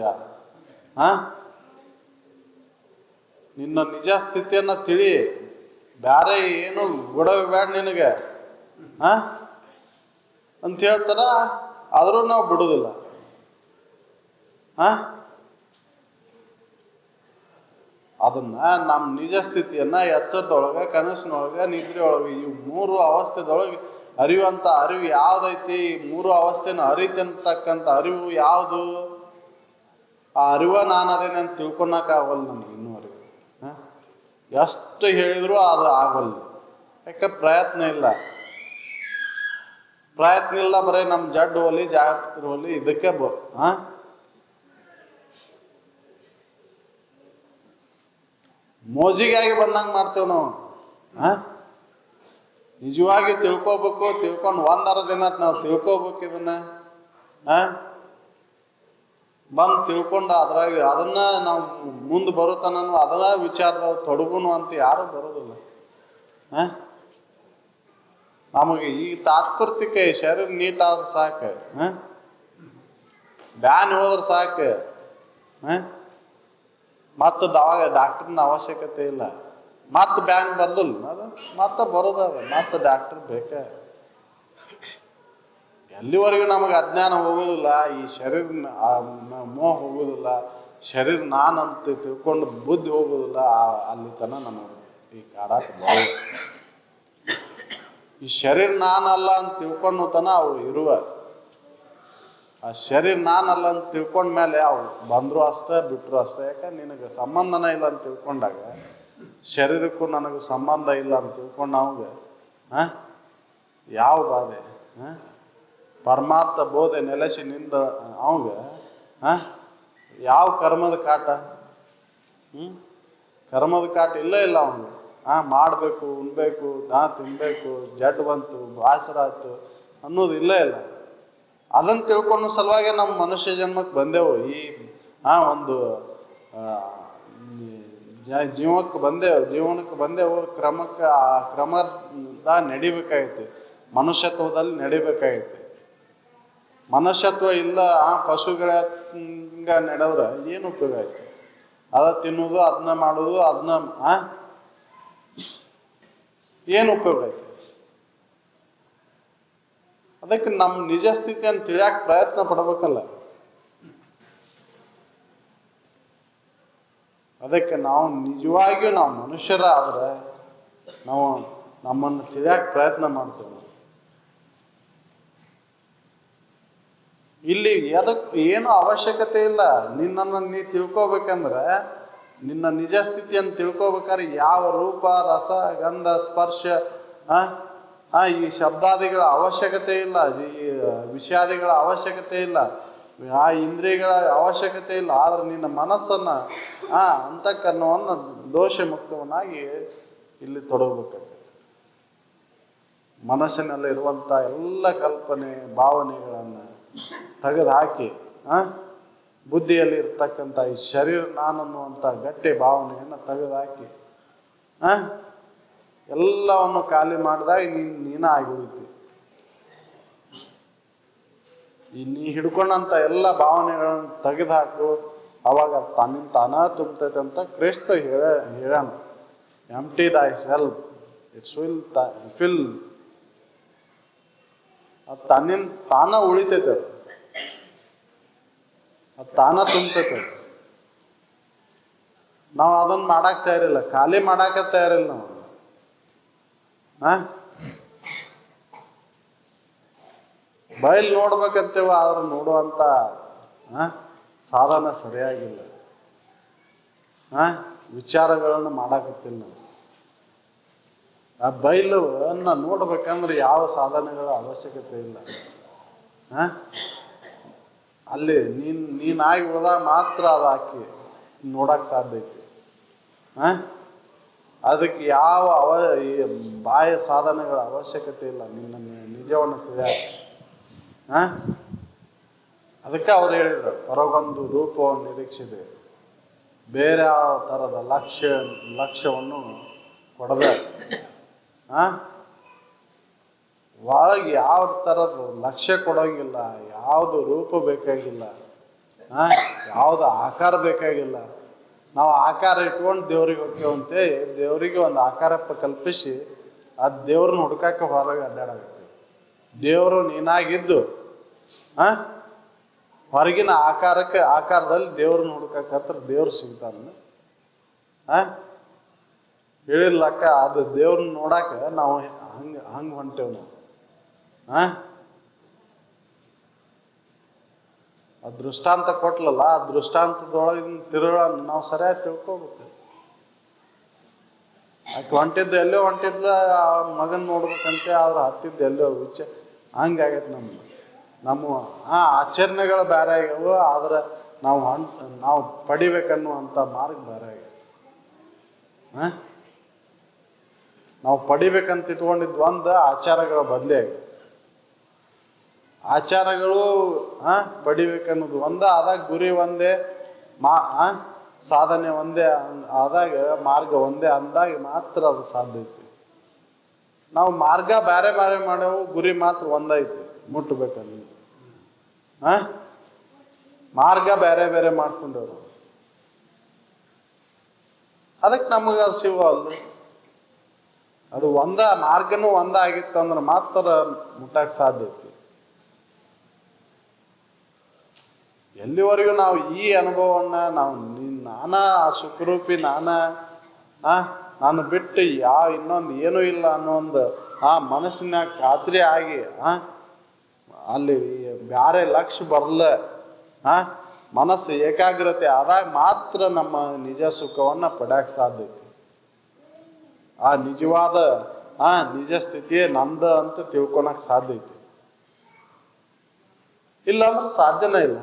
ನಿನ್ನ ನಿಜ ಸ್ಥಿತಿಯನ್ನ ತಿಳಿ, ಬ್ಯಾರೆ ಏನು ಗೊಡವೆ ಬೇಡ ನಿನಗೆ ಅಂತ ಹೇಳ್ತಾರ. ಆದ್ರೂ ನಾವು ಬಿಡುದಿಲ್ಲ. ಅದನ್ನ ನಮ್ಮ ನಿಜ ಸ್ಥಿತಿಯನ್ನ ಎಚ್ಚರದೊಳಗ, ಕನಸಿನೊಳಗ, ನಿದ್ರೆ ಒಳಗೆ, ಈ 3 ಅವಸ್ಥೆದೊಳಗೆ ಅರಿಯುವಂತ ಅರಿವು ಯಾವ್ದೈತಿ, ಈ 3 ಅವಸ್ಥೆನ ಅರಿತಂತಕ್ಕಂಥ ಅರಿವು ಯಾವುದು? ಆ ಅರಿವ ನಾನು ಅದೇನೆ ಅಂತ ತಿಳ್ಕೊಳಕ್ ಆಗಲ್ಲ ನಮ್ಗೆ ಇನ್ನೂವರೆಗೂ. ಎಷ್ಟು ಹೇಳಿದ್ರು ಅದು ಆಗಲ್ಲ. ಯಾಕೆ? ಪ್ರಯತ್ನ ಇಲ್ಲ. ಪ್ರಯತ್ನ ಇಲ್ಲ, ಬರೀ ನಮ್ ಜಡ್ ಹೋಲಿ ಜಾಗೃತಿ ಹೋಲಿ ಇದಕ್ಕೆ ಮೋಜಿಗಾಗಿ ಬಂದಂಗ ಮಾಡ್ತೇವ್ ನಾವು. ನಿಜವಾಗಿ ತಿಳ್ಕೊಬೇಕು, ತಿಳ್ಕೊಂಡು 1 ದಿನ ನಾವು ತಿಳ್ಕೊಬೇಕು ಇದನ್ನ. ಬಂದು ತಿಳ್ಕೊಂಡು ಅದ್ರಾಗ ಅದನ್ನ ನಾವು ಮುಂದೆ ಬರುತ್ತಾನ ಅದನ್ನ ವಿಚಾರದಾಗ ತೊಡಗುನು ಅಂತ ಯಾರು ಬರೋದಿಲ್ಲ. ನಮಗೆ ಈ ತಾತ್ಪರ್ತಿಕ ಶರೀರ ನೀಟ್ ಆದ್ರೆ ಸಾಕು, ಬ್ಯಾನ್ ಹೋದ್ರೆ ಸಾಕು, ಮತ್ತದ ಅವಾಗ ಡಾಕ್ಟರ್ನ ಅವಶ್ಯಕತೆ ಇಲ್ಲ. ಮತ್ತೆ ಬ್ಯಾನ್ ಬರ್ದಿಲ್ಲ ಅದು ಮತ್ತೆ ಬರೋದದ, ಮತ್ತೆ ಡಾಕ್ಟರ್ ಬೇಕ. ಎಲ್ಲಿವರೆಗೂ ನಮಗೆ ಅಜ್ಞಾನ ಹೋಗೋದಿಲ್ಲ, ಈ ಶರೀರ ಮೋಹ ಹೋಗೋದಿಲ್ಲ, ಶರೀರ ನಾನಂತ ತಿಳ್ಕೊಂಡು ಬುದ್ಧಿ ಹೋಗೋದಿಲ್ಲ, ಅಲ್ಲಿ ತನ ನಮಗೆ ಈ ಕಾಡಾಟ ಬರೋದು. ಈ ಶರೀರ ನಾನಲ್ಲ ಅಂತ ತಿಳ್ಕೊಂಡು ತನ ಅವು ಇರುವ. ಆ ಶರೀರ ನಾನಲ್ಲ ಅಂತ ತಿಳ್ಕೊಂಡ್ಮೇಲೆ ಅವು ಬಂದ್ರು ಅಷ್ಟೇ, ಬಿಟ್ರು ಅಷ್ಟೇ. ಯಾಕಂದ್ರೆ ನಿನಗೆ ಸಂಬಂಧನ ಇಲ್ಲ ಅಂತ ತಿಳ್ಕೊಂಡಾಗ, ಶರೀರಕ್ಕೂ ನನಗೂ ಸಂಬಂಧ ಇಲ್ಲ ಅಂತ ತಿಳ್ಕೊಂಡು ಅವಾಗ ಯಾವ ಬಾಧೆ? ಪರಮಾರ್ಥ ಬೋಧೆ ನೆಲೆಸಿ ನಿಂದ ಅವಾಗ ಯಾವ ಕರ್ಮದ ಕಾಟ? ಕರ್ಮದ ಕಾಟ ಇಲ್ಲೇ ಇಲ್ಲ ಅವನಿಗೆ. ಮಾಡ್ಬೇಕು, ಉಣ್ಬೇಕು, ತಿನ್ಬೇಕು, ಜಡ್ ಬಂತು, ಬಾಸರಾಯ್ತು ಅನ್ನೋದು ಇಲ್ಲೇ ಇಲ್ಲ. ಅದನ್ನ ತಿಳ್ಕೊಂಡು ಸಲುವಾಗಿ ನಮ್ಮ ಮನುಷ್ಯ ಜನ್ಮಕ್ಕೆ ಬಂದೆವು. ಈ ಒಂದು ಜೀವನಕ್ಕೆ ಬಂದೆವು. ಆ ಕ್ರಮದ ನಡಿಬೇಕಾಗೈತಿ, ಮನುಷ್ಯತ್ವದಲ್ಲಿ ನಡಿಬೇಕಾಗೈತಿ. ಮನುಷ್ಯತ್ವ ಇಲ್ಲ ಪಶುಗಳ ನಡೆದ್ರೆ ಏನು ಉಪಯೋಗ ಐತಿ? ಅದ ತಿನ್ನೋದು, ಅದನ್ನ ಮಾಡೋದು, ಅದನ್ನ ಏನು ಉಪಯೋಗ ಐತಿ? ಅದಕ್ಕೆ ನಮ್ಮ ನಿಜ ಸ್ಥಿತಿಯನ್ನು ತಿಳಿಯಾಕ ಪ್ರಯತ್ನ ಪಡ್ಬೇಕಲ್ಲ. ಅದಕ್ಕೆ ನಾವು ನಿಜವಾಗಿಯೂ ನಾವು ಮನುಷ್ಯರ ಆದ್ರೆ ನಾವು ನಮ್ಮನ್ನು ತಿಳಿಯಾಕ ಪ್ರಯತ್ನ ಮಾಡ್ತೇವೆ. ಇಲ್ಲಿ ಏನು ಅವಶ್ಯಕತೆ ಇಲ್ಲ. ನಿನ್ನನ್ನು ನೀ ತಿಳ್ಕೊಬೇಕಂದ್ರೆ, ನಿನ್ನ ನಿಜ ಸ್ಥಿತಿಯನ್ನು ತಿಳ್ಕೊಬೇಕಾದ್ರೆ ಯಾವ ರೂಪ, ರಸ, ಗಂಧ, ಸ್ಪರ್ಶ, ಈ ಶಬ್ದಾದಿಗಳ ಅವಶ್ಯಕತೆ ಇಲ್ಲ, ಈ ವಿಷಯಾದಿಗಳ ಅವಶ್ಯಕತೆ ಇಲ್ಲ, ಆ ಇಂದ್ರಿಯಗಳ ಅವಶ್ಯಕತೆ ಇಲ್ಲ. ಆದ್ರೆ ನಿನ್ನ ಮನಸ್ಸನ್ನ ಅಂತಃಕರಣವನ್ನು ದೋಷ ಮುಕ್ತವನ್ನಾಗಿ ಇಲ್ಲಿ ತೊಡಗಬೇಕಾಗ್ತದೆ. ಮನಸ್ಸಿನಲ್ಲಿ ಇರುವಂತ ಎಲ್ಲ ಕಲ್ಪನೆ ಭಾವನೆಗಳನ್ನ ತೆಗೆದು ಹಾಕಿ ಬುದ್ಧಿಯಲ್ಲಿ ಇರ್ತಕ್ಕಂಥ ಈ ಶರೀರ ನಾನನ್ನುವಂತ ಗಟ್ಟಿ ಭಾವನೆಯನ್ನು ತೆಗೆದು ಹಾಕಿ ಎಲ್ಲವನ್ನು ಖಾಲಿ ಮಾಡಿದಾಗ ನೀನ ಆಗಿ ಹೋಗ್ತಿ. ನೀ ಹಿಡ್ಕೊಂಡಂತ ಎಲ್ಲ ಭಾವನೆಗಳನ್ನು ತೆಗೆದು ಹಾಕು, ಅವಾಗ ತನ್ನಿಂದ ತಾನ ತುಂಬತೈತೆ ಅಂತ ಕ್ರಿಸ್ತ ಹೇಳಣ. ಎಂಪ್ಟಿ ದೈ ಸೆಲ್ಫ್, ಇಟ್ಸ್ ವಿಲ್ ಫಿಲ್. ಅದು ತನ್ನಿಂದ ತಾನ ಉಳಿತೈತೆ, ಅದು ತಾನ ತುಂಬತೈತೆ. ನಾವು ಅದನ್ನ ಮಾಡಾಕ್ ತಯಾರಿಲ್ಲ, ಖಾಲಿ ಮಾಡಾಕ ತಯಾರಿಲ್ಲ ನಾವು. ಬಯಲ್ ನೋಡ್ಬೇಕಂತೇವ, ಆದ್ರೆ ನೋಡುವಂತ ಸಾಧನ ಸರಿಯಾಗಿಲ್ಲ. ವಿಚಾರಗಳನ್ನು ಮಾಡಾಕತ್ತಿಲ್ಲ. ಆ ಬಯಲನ್ನ ನೋಡ್ಬೇಕಂದ್ರೆ ಯಾವ ಸಾಧನೆಗಳ ಅವಶ್ಯಕತೆ ಇಲ್ಲ. ಅಲ್ಲಿ ನೀನಾಗಿ ಹೋದಾಗ ಮಾತ್ರ ಅದು ಹಾಕಿ ನೋಡಕ್ ಸಾಧ್ಯ ಐತಿ. ಅದಕ್ಕೆ ಯಾವ ಬಾಹ್ಯ ಸಾಧನೆಗಳ ಅವಶ್ಯಕತೆ ಇಲ್ಲ ನಿನ್ನ ನಿಜವನ್ನು ತಿಳಿಯಾಕ. ಅದಕ್ಕೆ ಅವ್ರು ಹೇಳಿದ್ರು, ಹೊರಗೊಂದು ರೂಪವನ್ನು ನಿರೀಕ್ಷಿದೆ, ಬೇರೆ ಯಾವ ಥರದ ಲಕ್ಷ್ಯವನ್ನು ಕೊಡದ, ಒಳಗೆ ಯಾವ ಥರದ ಲಕ್ಷ್ಯ ಕೊಡೋಂಗಿಲ್ಲ, ಯಾವುದು ರೂಪ ಬೇಕಾಗಿಲ್ಲ, ಯಾವುದು ಆಕಾರ ಬೇಕಾಗಿಲ್ಲ. ನಾವು ಆಕಾರ ಇಟ್ಕೊಂಡು ದೇವ್ರಿಗೆ ಹೋಗ್ತೇವಂತೆ, ದೇವರಿಗೆ ಒಂದು ಆಕಾರ ಕಲ್ಪಿಸಿ ಆ ದೇವ್ರನ್ನ ಹುಡ್ಕಾಕ ಹೊರಗೆ ಅಡ್ಡಾಡಾಗುತ್ತೆ. ದೇವರು ನೀನಾಗಿದ್ದು ಹೊರಗಿನ ಆಕಾರದಲ್ಲಿ ದೇವ್ರನ್ನ ಹುಡ್ಕಾಕತ್ರ ದೇವ್ರು ಸಿಗ್ತಾನ. ಆ ಹೇಳಿರ್ಲಕ್ಕ ಅದು ದೇವ್ರನ್ನ ನೋಡಾಕ ನಾವು ಹಂಗ ಹೊಂಟೇವ್ ನಾವು. ಆ ದೃಷ್ಟಾಂತ ಕೊಟ್ಲಲ್ಲ, ಆ ದೃಷ್ಟಾಂತದೊಳಗಿನ ತಿರುಳ ನಾವು ಸರಿಯಾಗಿ ತಿಳ್ಕೊಬೇಕು. ಆಕೆ ಹೊಂಟಿದ್ದು ಎಲ್ಲೋ ಹೊಂಟಿದ್ಲ, ಆ ಮಗನ್ ನೋಡ್ಬೇಕಂತೆ, ಆದ್ರೆ ಹತ್ತಿದ್ದು ಎಲ್ಲೋ ಹಂಗಾಗೈತೆ ನಮ್ಮ ಆಚರಣೆಗಳು ಬೇರೆ ಆಗ್ಯಾವು. ಆದ್ರೆ ನಾವು ಪಡಿಬೇಕನ್ನುವಂಥ ಮಾರ್ಗ ಬೇರೆ ಆಗೈತೆ. ನಾವು ಪಡಿಬೇಕಂತ ಇಟ್ಕೊಂಡಿದ್ ಒಂದು ಆಚಾರಗಳ ಬದಲೇ ಆಗಿದೆ. ಆಚಾರಗಳು ಪಡಿಬೇಕನ್ನೋದು ಆದಾಗ ಗುರಿ ಒಂದೇ, ಸಾಧನೆ ಒಂದೇ ಆದಾಗ, ಮಾರ್ಗ ಒಂದೇ ಅಂದಾಗ ಮಾತ್ರ ಅದು ಸಾಧ್ಯ ಐತಿ. ನಾವು ಮಾರ್ಗ ಬೇರೆ ಬೇರೆ ಮಾಡೇವು, ಗುರಿ ಮಾತ್ರ ಒಂದೈತಿ, ಮುಟ್ಟಬೇಕಲ್ಲಿ. ಮಾರ್ಗ ಬೇರೆ ಬೇರೆ ಮಾಡ್ಕೊಂಡವ್ರು, ಅದಕ್ಕೆ ನಮಗೆ ಅದು ಸಿಗವಲ್ದು. ಅದು ಮಾರ್ಗನೂ ಆಗಿತ್ತಂದ್ರೆ ಮಾತ್ರ ಮುಟ್ಟಕ್ಕೆ ಸಾಧ್ಯ ಐತಿ. ಎಲ್ಲಿವರೆಗೂ ನಾವು ಈ ಅನುಭವವನ್ನ ನಾನಾ ಸುಖರೂಪಿ ನಾನು ಬಿಟ್ಟು ಇನ್ನೊಂದು ಏನೂ ಇಲ್ಲ ಅನ್ನೋ ಒಂದು ಮನಸ್ಸಿನ ಖಾತ್ರಿ ಆಗಿ ಅಲ್ಲಿ ಬ್ಯಾರೆ ಲಕ್ಷ್ಯ ಬರಲ್ಲ, ಮನಸ್ಸು ಏಕಾಗ್ರತೆ ಆದಾಗ ಮಾತ್ರ ನಮ್ಮ ನಿಜ ಸುಖವನ್ನ ಪಡ್ಯಾಕ್ ಸಾಧ್ಯ ಐತಿ. ಆ ನಿಜವಾದ ನಿಜ ಸ್ಥಿತಿಯೇ ನಂದ ಅಂತ ತಿಳ್ಕೊಳಕ್ ಸಾಧ್ಯ ಐತಿ. ಇಲ್ಲಾಂದ್ರೆ ಸಾಧ್ಯನೇ ಇಲ್ಲ.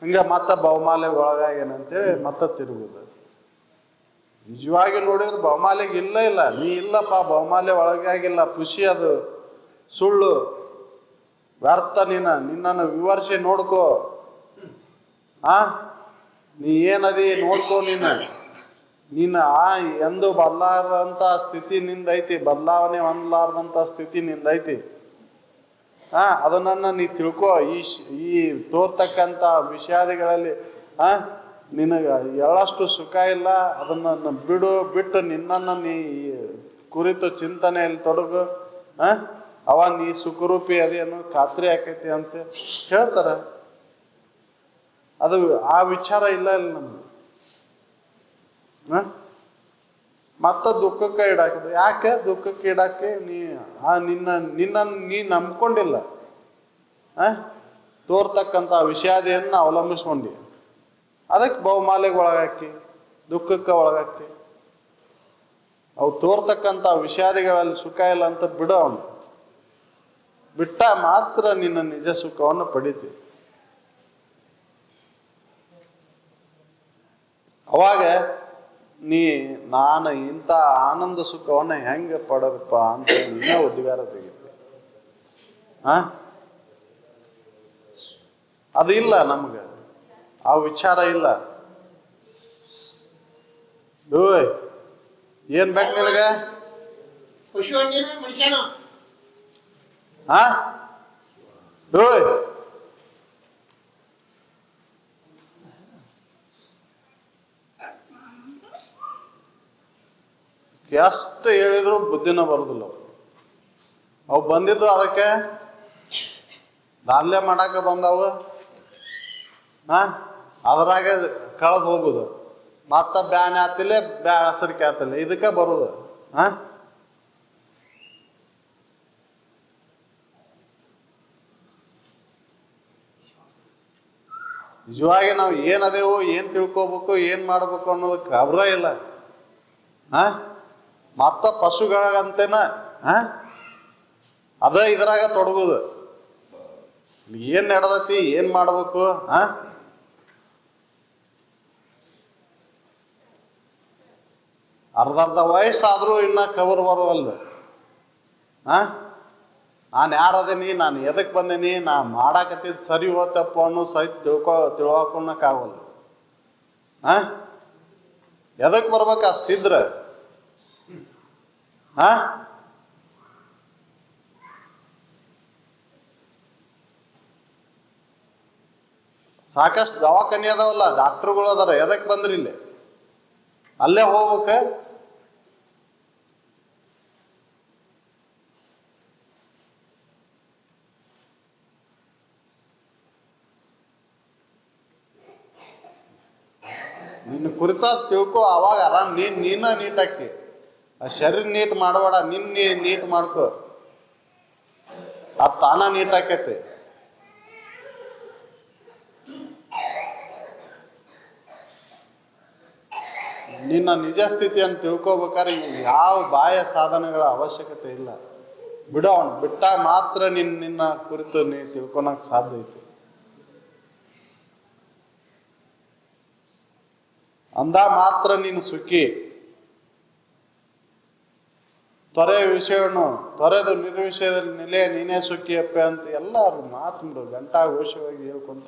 ಹಂಗ ಮತ್ತ ಬಹುಮಾಲೆ ಒಳಗಾಗೇನಂತೇಳಿ ಮತ್ತೆ ತಿರುಗುದು. ನಿಜವಾಗಿ ನೋಡಿದ್ರೆ ಬಹುಮಾಲೆಗೆ ಇಲ್ಲ ನೀ ಇಲ್ಲಪ್ಪ, ಬಹುಮಾಲೆ ಒಳಗಾಗಿಲ್ಲ, ಖುಷಿ ಅದು ಸುಳ್ಳು, ವ್ಯರ್ಥ. ನಿನ್ನನ್ನು ವಿವರಿಸಿ ನೋಡ್ಕೋ, ನೀ ಏನದಿ ನೋಡ್ಕೋ. ನೀನು ಎಂದು ಬದಲಾರದಂತ ಸ್ಥಿತಿ ನಿಂದೈತಿ, ಬದಲಾವಣೆ ಹೊಂದಲಾರದಂತ ಸ್ಥಿತಿ ನಿಂದೈತಿ. ಅದನ್ನ ನೀ ತಿಳ್ಕೋ. ಈ ತೋರ್ತಕ್ಕಂಥ ವಿಷಾದಿಗಳಲ್ಲಿ ನಿನಗ ಎಳ್ಳಷ್ಟು ಸುಖ ಇಲ್ಲ. ಅದನ್ನ ಬಿಟ್ಟು ನಿನ್ನನ್ನ ನೀ ಕುರಿತು ಚಿಂತನೆಯಲ್ಲಿ ತೊಡಗು. ಅವ ನೀ ಸುಖರೂಪಿ ಅದೇ ಅನ್ನೋದು ಖಾತ್ರಿ ಆಕೈತಿ ಅಂತ ಹೇಳ್ತಾರ. ಅದು ಆ ವಿಚಾರ ಇಲ್ಲ ನಮ್ಗೆ. ಮತ್ತ ದುಃಖಕ್ಕೆ ಈಡಾಕಿದ್ರು. ಯಾಕೆ ದುಃಖಕ್ಕೆ ಈಡಾಕಿ? ನಿನ್ನ ನೀ ನಂಬ್ಕೊಂಡಿಲ್ಲ. ತೋರ್ತಕ್ಕಂಥ ವಿಷಾದಿಯನ್ನ ಅವಲಂಬಿಸ್ಕೊಂಡಿ, ಅದಕ್ಕೆ ಬಹುಮಾಲೆಗೆ ಒಳಗಾಕಿ, ದುಃಖಕ್ಕೆ ಒಳಗಾಕಿ. ಅವು ತೋರ್ತಕ್ಕಂಥ ವಿಷಾದಿಗಳಲ್ಲಿ ಸುಖ ಇಲ್ಲ ಅಂತ ಬಿಡು. ಅವನು ಬಿಟ್ಟ ಮಾತ್ರ ನಿನ್ನ ನಿಜ ಸುಖವನ್ನು ಪಡಿತಿ. ಅವಾಗ ನಾನು ಇಂಥ ಆನಂದ ಸುಖವನ್ನ ಹೆಂಗೆ ಪಡೋದಪ್ಪ ಅಂತ ನೀನೇ ಉದ್ಗಾರ ತೆಗಿತಿ. ಅದು ಇಲ್ಲ ನಮ್ಗೆ, ಆ ವಿಚಾರ ಇಲ್ಲ. ಏನ್ ಬೇಕು ನಿನಗ? ಎಷ್ಟು ಹೇಳಿದ್ರು ಬುದ್ಧಿನ ಬರುದಿಲ್ಲ. ಅವು ಬಂದಿದ್ದು ಅದಕ್ಕೆ ದಾನ್ಲೆ ಮಾಡಾಕ ಬಂದವು. ಅದ್ರಾಗ ಕಳೆದು ಹೋಗುದು, ಮತ್ತ ಬ್ಯಾನೆ ಆತಿಲ್ಲ, ಹಸರಿಕೆ ಆತಿಲ್ಲ, ಇದಕ್ಕೆ ಬರುದು. ನಿಜವಾಗಿ ನಾವು ಏನದೇವು, ಏನ್ ತಿಳ್ಕೋಬೇಕು, ಏನ್ ಮಾಡ್ಬೇಕು ಅನ್ನೋದಕ್ಕೆ ಖಬ್ರ ಇಲ್ಲ. ಮತ್ತ ಪಶುಗಳಂತೇನ ಅದ ಇದ್ರಾಗ ತೊಡಗುದು. ಏನ್ ನಡೆದತಿ, ಏನ್ ಮಾಡ್ಬೇಕು. ಅರ್ಧ ವಯಸ್ಸಾದ್ರೂ ಇನ್ನ ಕವರ್ ಬರುವಲ್ದ. ನಾನು ಯಾರದೇನಿ, ನಾನು ಎದಕ್ ಬಂದೇನಿ, ನಾ ಮಾಡಾಕತ್ತಿದ್ ಸರಿ ಹೋತಪ್ಪ ಅನ್ನೋ ಸಹಿತ ತಿಳ್ಕೊಳಕ್ಕಾಗಲ್ಲ. ಎದಕ್ ಬರ್ಬೇಕ ಅಷ್ಟಿದ್ರ. ಸಾಕಷ್ಟು ದವಾಖಾನೆ ಅದಾವಲ್ಲ, ಡಾಕ್ಟರ್ಗಳು ಅದಾರ, ಎದಕ್ ಬಂದ್ರಿ ಇಲ್ಲಿ? ಅಲ್ಲೇ ಹೋಗ್ಬೇಕ. ನಿನ್ನ ಕುರಿತ ತಿಳ್ಕೊ, ಅವಾಗ ಆರಾಮ್ ನೀನ ನೀಟಾಕಿ. ಆ ಶರೀರ ನೀಟ್ ಮಾಡಬೇಡ, ನೀಟ್ ಮಾಡ್ಕೊ, ಅದು ತಾನ ನೀಟಾಕೈತಿ. ನಿನ್ನ ನಿಜ ಸ್ಥಿತಿಯನ್ನು ತಿಳ್ಕೊಬೇಕಾದ್ರೆ ಯಾವ ಬಾಹ್ಯ ಸಾಧನಗಳ ಅವಶ್ಯಕತೆ ಇಲ್ಲ. ಬಿಡು, ಅವನು ಬಿಟ್ಟಾಗ ಮಾತ್ರ ನಿನ್ನ ಕುರಿತು ನೀ ತಿಳ್ಕೊಳಕ್ ಸಾಧ್ಯ ಐತಿ. ಅಂದ ಮಾತ್ರ ನೀನು ಸುಖಿ. ತೊರೆಯ ವಿಷಯವನ್ನು ತೊರೆದು ನಿರ್ವಿಷಯದಲ್ಲಿ ನೆಲೆ ನೀನೇ ಸುಖಿಯಪ್ಪ ಅಂತ ಎಲ್ಲರೂ ಮಾತು ಬಿಡು, ಗಂಟಾ ಘೋಷವಾಗಿ ಹೇಳ್ಕೊಂತ.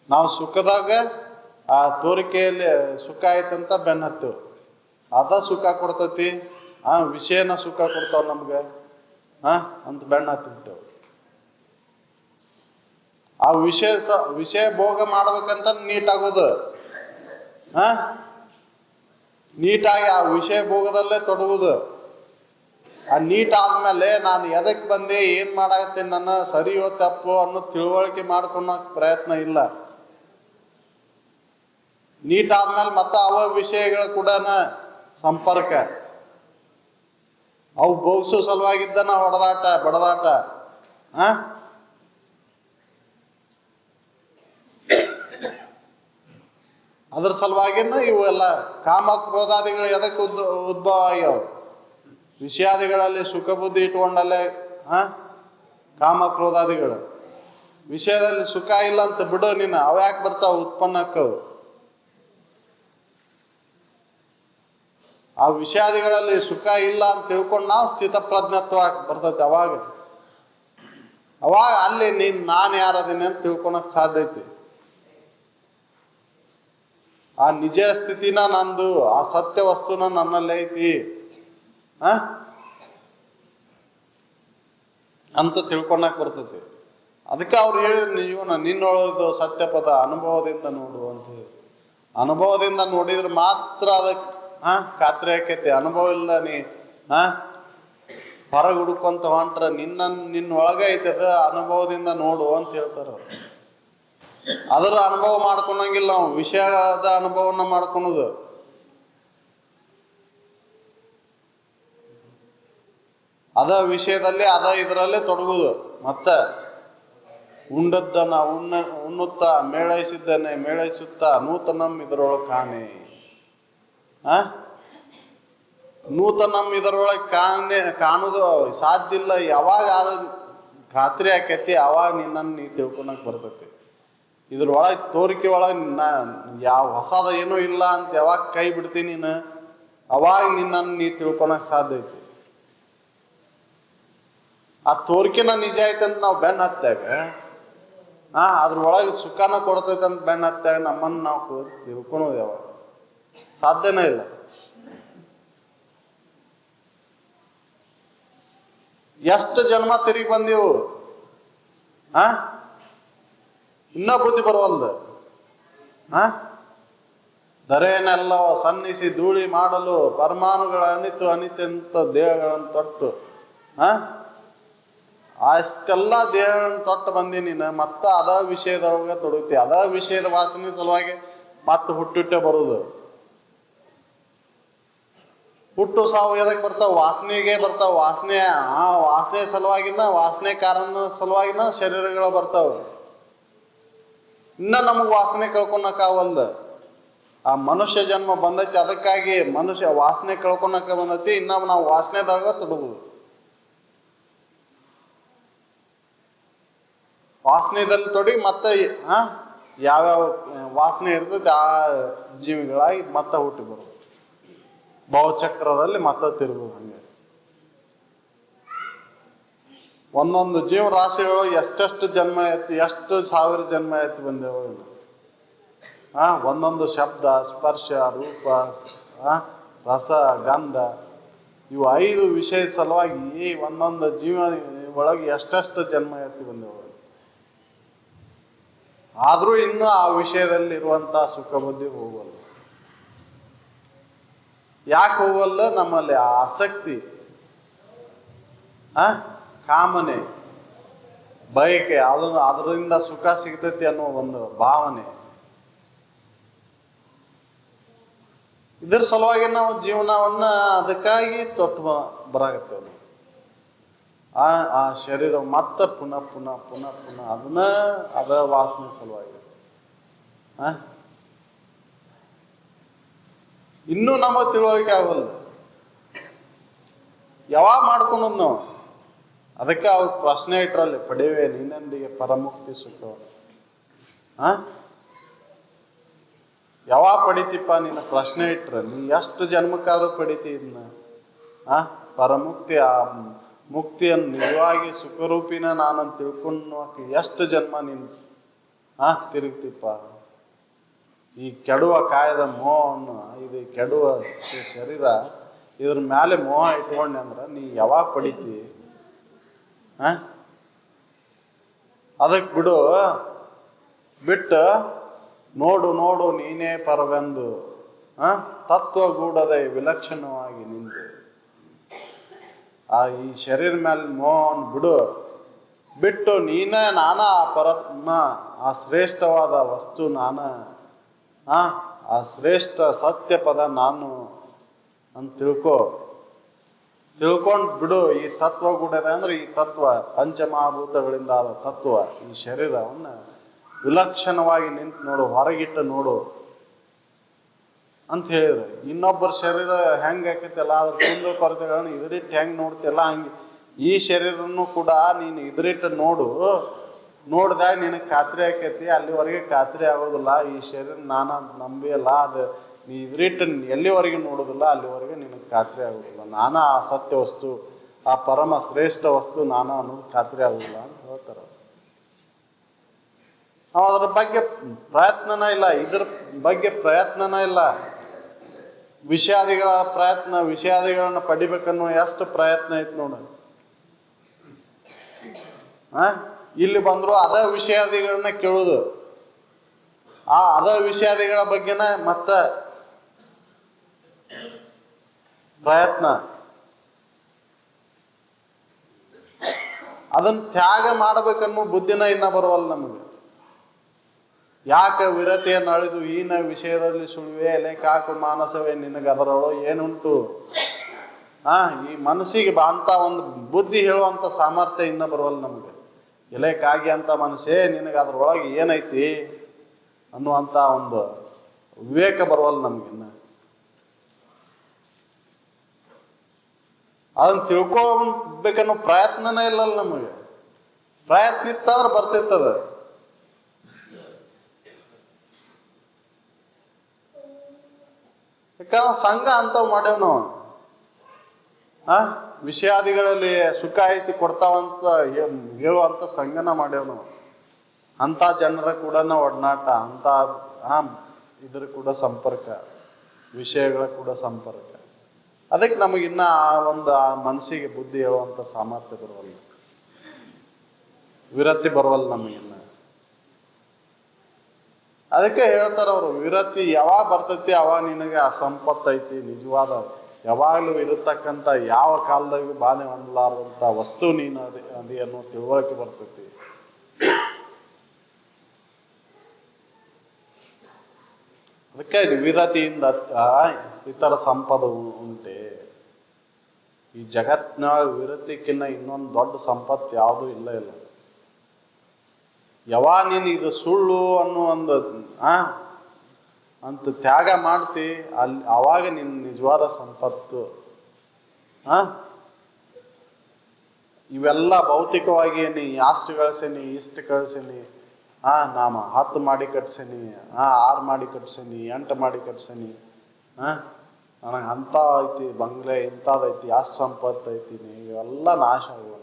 ನಾವು ಸುಖದಾಗ ಆ ತೋರಿಕೆಯಲ್ಲಿ ಸುಖ ಆಯ್ತಂತ ಬೆನ್ನ ಹತ್ತೇವ್, ಅದ ಸುಖ ಕೊಡ್ತತಿ, ಆ ವಿಷಯನ ಸುಖ ಕೊಡ್ತಾವ ನಮ್ಗೆ ಅಂತ ಬೆನ್ನ ಹತ್ತಿಬಿಟ್ಟೆವು. ಆ ವಿಷಯ ಭೋಗ ಮಾಡ್ಬೇಕಂತ ನೀಟಾಗೋದು, ನೀಟಾಗಿ ಆ ವಿಷಯ ಭೋಗದಲ್ಲೇ ತೊಡಗುದು. ಆ ನೀಟ್ ಆದ್ಮೇಲೆ ನಾನು ಎದಕ್ ಬಂದೆ, ಏನ್ ಮಾಡಾಕತ್ತೀನಿ, ನನ್ನ ಸರಿಯೋ ತಪ್ಪು ಅನ್ನೋ ತಿಳುವಳಿಕೆ ಮಾಡ್ಕೊಳಕ್ ಪ್ರಯತ್ನ ಇಲ್ಲ. ನೀಟ್ ಆದ್ಮೇಲೆ ಮತ್ತೆ ಅವ ವಿಷಯಗಳ ಕೂಡ ಸಂಪರ್ಕ, ಅವು ಭೋಗಿಸೋ ಸಲುವಾಗಿದ್ದನ ಹೊಡೆದಾಟ ಬಡದಾಟ. ಅದ್ರ ಸಲುವಾಗಿನ ಇವು ಎಲ್ಲ ಕಾಮ ಕ್ರೋಧಾದಿಗಳು ಎದಕ್ಕೆ ಉದ್ಭವ ಆಗ್ಯಾವ? ವಿಷಯಾದಿಗಳಲ್ಲಿ ಸುಖ ಬುದ್ಧಿ ಇಟ್ಕೊಂಡಲ್ಲೇ ಕಾಮ ಕ್ರೋಧಾದಿಗಳು. ವಿಷಯದಲ್ಲಿ ಸುಖ ಇಲ್ಲ ಅಂತ ಬಿಡು ನೀನು, ಅವ್ಯಾಕೆ ಬರ್ತಾವ ಉತ್ಪನ್ನಕ್ಕವು? ಆ ವಿಷಯಾದಿಗಳಲ್ಲಿ ಸುಖ ಇಲ್ಲ ಅಂತ ತಿಳ್ಕೊಂಡು ನಾವು ಸ್ಥಿತ ಪ್ರಜ್ಞತ್ವ ಬರ್ತೈತಿ. ಅವಾಗ ಅಲ್ಲಿ ನಾನು ಯಾರದೀನಿ ಅಂತ ತಿಳ್ಕೊಳಕ್ ಸಾಧ್ಯ ಐತಿ. ಆ ನಿಜ ಸ್ಥಿತಿನ ನಂದು, ಆ ಸತ್ಯ ವಸ್ತುನ ನನ್ನಲ್ಲಿ ಐತಿ ಅಂತ ತಿಳ್ಕೊಳಕ್ ಬರ್ತೈತಿ. ಅದಕ್ಕೆ ಅವ್ರು ಹೇಳಿದ್ರು, ಇವನ ನಿನ್ನೊಳದು ಸತ್ಯ ಪದ ಅನುಭವದಿಂದ ನೋಡು ಅಂತ ಹೇಳಿ. ಅನುಭವದಿಂದ ನೋಡಿದ್ರೆ ಮಾತ್ರ ಅದಕ್ಕೆ ಖಾತ್ರಿ ಆಕೈತಿ. ಅನುಭವ ಇಲ್ಲ, ನೀ ಹೊರಗೆ ಹುಡುಕಂತ ಹೊಂಟ್ರ ನಿನ್ನೊಳಗ ಐತದ, ಅನುಭವದಿಂದ ನೋಡು ಅಂತ ಹೇಳ್ತಾರ. ಅದರ ಅನುಭವ ಮಾಡ್ಕೊಳಂಗಿಲ್ಲ ನಾವು, ವಿಷಯದ ಅನುಭವನ ಮಾಡ್ಕೊಳೋದು. ಅದ ವಿಷಯದಲ್ಲಿ ಇದರಲ್ಲೇ ತೊಡಗುದು. ಮತ್ತೆ ಉಂಡದ್ದನ್ನ ಉಣ್ಣುತ್ತಾ ಮೇಳೈಸಿದ್ದನ್ನೇ ಮೇಳೈಸುತ್ತಾ ನೂತನಂ ಇದರೊಳಗೆ ಕಾಣೆ. ನೂತನಂ ಇದರೊಳಗೆ ಕಾಣುದು ಸಾಧ್ಯ ಇಲ್ಲ. ಯಾವಾಗ ಅದ ಖಾತ್ರಿ ಆಕೈತಿ ಅವಾಗ ನಿನ್ನನ್ನು ನೀ ತಿಳ್ಕೊಳಕ್ ಬರ್ತೈತಿ. ಇದ್ರೊಳಗೆ ತೋರಿಕೆ ಒಳಗೆ ಯಾವ ಹೊಸದ ಏನೂ ಇಲ್ಲ ಅಂತ ಯಾವಾಗ ಕೈ ಬಿಡ್ತೀನಿ ನೀನು, ಅವಾಗ ನಿನ್ನನ್ನು ನೀ ತಿಳ್ಕೊಳಕ್ ಸಾಧ್ಯ ಐತಿ. ಆ ತೋರಿಕೆನ ನಿಜ ಐತಂತ ನಾವು ಬೆನ್ನ ಹತ್ತಾಗ, ಅದ್ರೊಳಗೆ ಸುಖನ ಕೊಡ್ತೈತೆ ಅಂತ ಬೆನ್ನ ಹತ್ತಾಗ ನಮ್ಮನ್ನು ನಾವು ತಿಳ್ಕೊಳೋದು ಯಾವಾಗ ಸಾಧ್ಯನೇ ಇಲ್ಲ. ಎಷ್ಟು ಜನ್ಮ ತಿರುಗಿ ಬಂದೆವು, ಇನ್ನ ಬುದ್ಧಿ ಬರುವಲ್ದ. ಧರೆಯನ್ನೆಲ್ಲ ಸನ್ನಿಸಿ ಧೂಳಿ ಮಾಡಲು ಪರಮಾಣುಗಳ ಅನಿತ್ಯಂತ ದೇಹಗಳನ್ನು ತೊಟ್ಟು ಅಷ್ಟೆಲ್ಲ ದೇಹಗಳನ್ನು ತೊಟ್ಟು ಬಂದಿ ನೀನು. ಮತ್ತ ಅದ ವಿಷಯದೊಳಗೆ ತೊಡಗುತ್ತಿ, ಅದ ವಿಷಯದ ವಾಸನೆ ಸಲುವಾಗಿ ಮತ್ತೆ ಹುಟ್ಟುಟ್ಟೆ ಬರುದು. ಹುಟ್ಟು ಸಾವು ಎದಕ್ಕೆ ಬರ್ತಾವ? ವಾಸನೆಗೆ ಬರ್ತಾವ. ವಾಸನೆ ಸಲುವಾಗಿನ, ವಾಸನೆ ಕಾರಣ ಸಲುವಾಗಿನ ಶರೀರಗಳು ಬರ್ತಾವ. ಇನ್ನ ನಮಗ್ ವಾಸನೆ ಕಳ್ಕೊಳಕಾವಲ್ದ. ಆ ಮನುಷ್ಯ ಜನ್ಮ ಬಂದೈತಿ, ಅದಕ್ಕಾಗಿ ಮನುಷ್ಯ ವಾಸನೆ ಕಳ್ಕೊಳಕ ಬಂದೈತಿ. ಇನ್ನ ನಾವು ವಾಸನೆದಾಗ ತೊಡಗುದು. ವಾಸನೆದಲ್ಲಿ ತೊಡಗಿ ಮತ್ತೆ ಯಾವ್ಯಾವ ವಾಸನೆ ಇರ್ತೈತಿ ಆ ಜೀವಿಗಳಾಗಿ ಮತ್ತೆ ಹುಟ್ಟಿ ಬರುದು. ಭಾವಚಕ್ರದಲ್ಲಿ ಮತ್ತೆ ತಿರುಗುದು. ಹಂಗೆ ಒಂದೊಂದು ಜೀವರಾಶಿಗಳು ಎಷ್ಟೆಷ್ಟು ಜನ್ಮ ಎತ್ತಿ, ಎಷ್ಟು ಸಾವಿರ ಜನ್ಮ ಎತ್ತಿ ಬಂದೇವು. ಒಂದೊಂದು ಶಬ್ದ, ಸ್ಪರ್ಶ, ರೂಪ, ರಸ, ಗಂಧ, ಇವು 5 ವಿಷಯ ಸಲುವಾಗಿ ಒಂದೊಂದು ಜೀವ ಒಳಗೆ ಎಷ್ಟೆಷ್ಟು ಜನ್ಮ ಎತ್ತಿ ಬಂದೇವು. ಆದ್ರೂ ಇನ್ನು ಆ ವಿಷಯದಲ್ಲಿ ಇರುವಂತ ಸುಖ ಬುದ್ಧಿ ಹೋಗಲ್ಲ. ಯಾಕೆ ಹೋಗಲ್ಲ? ನಮ್ಮಲ್ಲಿ ಆ ಆಸಕ್ತಿ, ಕಾಮನೆ, ಬಯಕೆ, ಅದರಿಂದ ಸುಖ ಸಿಗ್ತೈತಿ ಅನ್ನೋ ಒಂದು ಭಾವನೆ. ಇದ್ರ ಸಲುವಾಗಿ ನಾವು ಜೀವನವನ್ನ ಅದಕ್ಕಾಗಿ ತೊಟ್ಟು ಬರಾಗತ್ತೇವೆ. ಆ ಶರೀರ ಮತ್ತೆ ಪುನಃ ಪುನಃ ಪುನಃ ಪುನಃ ಅದನ್ನ ಅದ ವಾಸನೆ ಸಲುವಾಗಿ. ಇನ್ನೂ ನಮಗ್ ತಿಳುವಳಿಕೆ ಆಗಲ್ಲ ಯಾವಾಗ ಮಾಡ್ಕೊಳೋದ್ ನಾವು. ಅದಕ್ಕೆ ಅವ್ರ ಪ್ರಶ್ನೆ ಇಟ್ರಲ್ಲಿ, ಪಡೆಯುವೆ ನೀನೊಂದಿಗೆ ಪರಮುಕ್ತಿ ಸುಖ. ಯಾವಾಗ ಪಡಿತಿಪ್ಪ ನಿನ್ನ ಪ್ರಶ್ನೆ ಇಟ್ರ, ನೀ ಎಷ್ಟು ಜನ್ಮಕ್ಕಾದ್ರೂ ಪಡಿತಿ ಇದನ್ನ. ಪರಮುಕ್ತಿ, ಆ ಮುಕ್ತಿಯನ್ನು ನಿಜವಾಗಿ ಸುಖರೂಪಿನ ನಾನಂತ ತಿಳ್ಕೊಂಡು ಎಷ್ಟು ಜನ್ಮ ನೀನ್ ತಿರುಗ್ತಿಪ್ಪ. ಈ ಕೆಡುವ ಕಾಯದ ಮೋಹವನ್ನು, ಇದು ಕೆಡುವ ಶರೀರ, ಇದ್ರ ಮ್ಯಾಲೆ ಮೋಹ ಇಟ್ಕೊಂಡೆ ಅಂದ್ರ ನೀ ಯಾವಾಗ ಪಡಿತಿ? ಅದಕ್ ಬಿಡು, ಬಿಟ್ಟು ನೋಡು ನೋಡು ನೀನೇ ಪರವೆಂದು ತತ್ವಗೂಡದೆ ವಿಲಕ್ಷಣವಾಗಿ ನಿಂದು. ಈ ಶರೀರ ಮೇಲೆ ಮೋಹನ್ ಬಿಡು, ಬಿಟ್ಟು ನೀನೇ ನಾನಾ ಪರತ್ಮ, ಆ ಶ್ರೇಷ್ಠವಾದ ವಸ್ತು ನಾನ, ಆ ಶ್ರೇಷ್ಠ ಸತ್ಯ ಪದ ನಾನು ಅಂತ ತಿಳ್ಕೊಂಡ್ ಬಿಡು. ಈ ತತ್ವಗೂಡದ ಅಂದ್ರೆ ಈ ತತ್ವ ಪಂಚಮಹಾಭೂತಗಳಿಂದ ಆದ ತತ್ವ, ಈ ಶರೀರವನ್ನ ವಿಲಕ್ಷಣವಾಗಿ ನಿಂತು ನೋಡು, ಹೊರಗಿಟ್ಟು ನೋಡು ಅಂತ ಹೇಳಿದ್ರು. ಇನ್ನೊಬ್ಬರ ಶರೀರ ಹೆಂಗ್ ಆಕೈತಿಲ್ಲ, ಅದ್ರ ಕುಂದು ಕೊರತೆಗಳನ್ನ ಇದ್ರಿಟ್ಟು ಹೆಂಗ್ ನೋಡ್ತಿಲ್ಲ, ಹಂಗೆ ಈ ಶರೀರನು ಕೂಡ ನೀನು ಇದ್ರಿಟ್ಟು ನೋಡ್ದಾಗ ನಿನಗೆ ಖಾತ್ರಿ ಆಕೈತಿ. ಅಲ್ಲಿವರೆಗೆ ಖಾತ್ರಿ ಆಗೋದಿಲ್ಲ. ಈ ಶರೀರ ನಾನ ನಂಬಿಯಲ್ಲ, ಅದು ನೀ ಇದ್ರಿಟ್ಟು ಎಲ್ಲಿವರೆಗೆ ನೋಡೋದಿಲ್ಲ ಅಲ್ಲಿವರೆಗೆ ನಿನಗೆ ಖಾತ್ರಿ ಆಗೋದಿಲ್ಲ. ನಾನಾ ಆ ಸತ್ಯ ವಸ್ತು, ಆ ಪರಮ ಶ್ರೇಷ್ಠ ವಸ್ತು ನಾನಾ ಅನ್ನೋದು ಖಾತ್ರಿ ಆಗೋದಿಲ್ಲ ಅಂತ ಹೇಳ್ತಾರ. ನಾವು ಅದ್ರ ಬಗ್ಗೆ ಪ್ರಯತ್ನನ ಇಲ್ಲ, ಇದ್ರ ಬಗ್ಗೆ ಪ್ರಯತ್ನನ ಇಲ್ಲ. ವಿಷಯಾದಿಗಳ ಪ್ರಯತ್ನ, ವಿಷಯಾದಿಗಳನ್ನ ಪಡಿಬೇಕನ್ನೋ ಎಷ್ಟು ಪ್ರಯತ್ನ ಐತ್ ನೋಡ. ಇಲ್ಲಿ ಬಂದ್ರು ಅದ ವಿಷಯಾದಿಗಳನ್ನ ಕೇಳುದು, ಅದ ವಿಷಯಾದಿಗಳ ಬಗ್ಗೆನ ಮತ್ತ ಪ್ರಯತ್ನ. ಅದನ್ನ ತ್ಯಾಗ ಮಾಡ್ಬೇಕನ್ನೋ ಬುದ್ಧಿನ ಇನ್ನ ಬರುವಲ್ಲ ನಮಗೆ. ಯಾಕೆ ವಿರತಿಯನ್ನು ಅಳಿದು ಈನ ವಿಷಯದಲ್ಲಿ ಸುಳುವೆ, ಎಲೆ ಕಾಕು ಮಾನಸವೇ ನಿನಗೆ ಅದರೊಳಗೆ ಏನುಂಟು. ಈ ಮನಸ್ಸಿಗೆ ಅಂತ ಒಂದು ಬುದ್ಧಿ ಹೇಳುವಂತ ಸಾಮರ್ಥ್ಯ ಇನ್ನ ಬರುವಲ್ಲ ನಮಗೆ. ಎಲೆ ಕಾಗಿ ಅಂತ ಮನಸ್ಸೇ ನಿನಗೆ ಅದ್ರೊಳಗೆ ಏನೈತಿ ಅನ್ನುವಂತ ಒಂದು ವಿವೇಕ ಬರುವಲ್ಲ ನಮ್ಗಿನ್ನ. ಅದನ್ನ ತಿಳ್ಕೊಬೇಕನ್ನೋ ಪ್ರಯತ್ನನೇ ಇಲ್ಲಲ್ಲ ನಮಗೆ. ಪ್ರಯತ್ನ ಇತ್ತಂದ್ರೆ ಬರ್ತಿರ್ತದ. ಯಾಕಂದ್ರೆ ಸಂಘ ಅಂತವ್ ಮಾಡ್ಯಾವ ನಾವು. ವಿಷಯಾದಿಗಳಲ್ಲಿ ಸುಖ ಐತಿ ಕೊಡ್ತಾವಂತ ಹೇಳುವಂತ ಸಂಘನ ಮಾಡ್ಯಾವ ನಾವು. ಅಂತ ಜನರ ಕೂಡ ಒಡನಾಟ, ಅಂತ ಇದ್ರ ಕೂಡ ಸಂಪರ್ಕ, ವಿಷಯಗಳ ಕೂಡ ಸಂಪರ್ಕ. ಅದಕ್ಕೆ ನಮಗಿನ್ನ ಆ ಮನಸ್ಸಿಗೆ ಬುದ್ಧಿ ಹೇಳುವಂತ ಸಾಮರ್ಥ್ಯ ಬರುವಲ್ಲ, ವಿರತಿ ಬರುವಲ್ಲ ನಮಗಿನ್ನ. ಅದಕ್ಕೆ ಹೇಳ್ತಾರ ಅವರು, ವಿರತಿ ಯಾವಾಗ ಬರ್ತೈತಿ ಅವಾಗ ನಿನಗೆ ಆ ಸಂಪತ್ತೈತಿ, ನಿಜವಾದ ಯಾವಾಗ್ಲೂ ಇರತಕ್ಕಂತ ಯಾವ ಕಾಲದಾಗೂ ಬಾಧೆ ಮಾಡಲಾರಂತ ವಸ್ತು ನೀನು ಅದೇ ಅನ್ನೋ ತಿಳುವಳಿಕೆ ಬರ್ತೈತಿ. ಅದಕ್ಕೆ ವಿರತಿಯಿಂದ ಇತರ ಸಂಪದ ಉಂಟೆ. ಈ ಜಗತ್ನ ವಿರತಿಕ್ಕಿನ್ನ ಇನ್ನೊಂದು ದೊಡ್ಡ ಸಂಪತ್ತು ಯಾವುದೂ ಇಲ್ಲ. ಯಾವಾಗ ನೀನು ಇದು ಸುಳ್ಳು ಅನ್ನೋ ಒಂದು ಅಂತ ತ್ಯಾಗ ಮಾಡ್ತಿ, ಅಲ್ಲಿ ಅವಾಗ ನಿನ್ನ ನಿಜವಾದ ಸಂಪತ್ತು. ಇವೆಲ್ಲ ಭೌತಿಕವಾಗಿ ನೀ ಅಷ್ಟು ಗಳಿಸೀನಿ, ಇಷ್ಟು ಕಳಿಸೀನಿ, ನಾಮ 10 ಮಾಡಿ ಕಟ್ಸೀನಿ, 6 ಮಾಡಿ ಕಟ್ಸೀನಿ, 8 ಮಾಡಿ ಕಟ್ಸೀನಿ, ನನಗೆ ಅಂತ ಐತಿ ಬಂಗ್ಲೆ, ಇಂಥದೈತಿ, ಅಷ್ಟು ಸಂಪತ್ತು ಐತೀನಿ, ಇವೆಲ್ಲ ನಾಶ ಆಗುವ.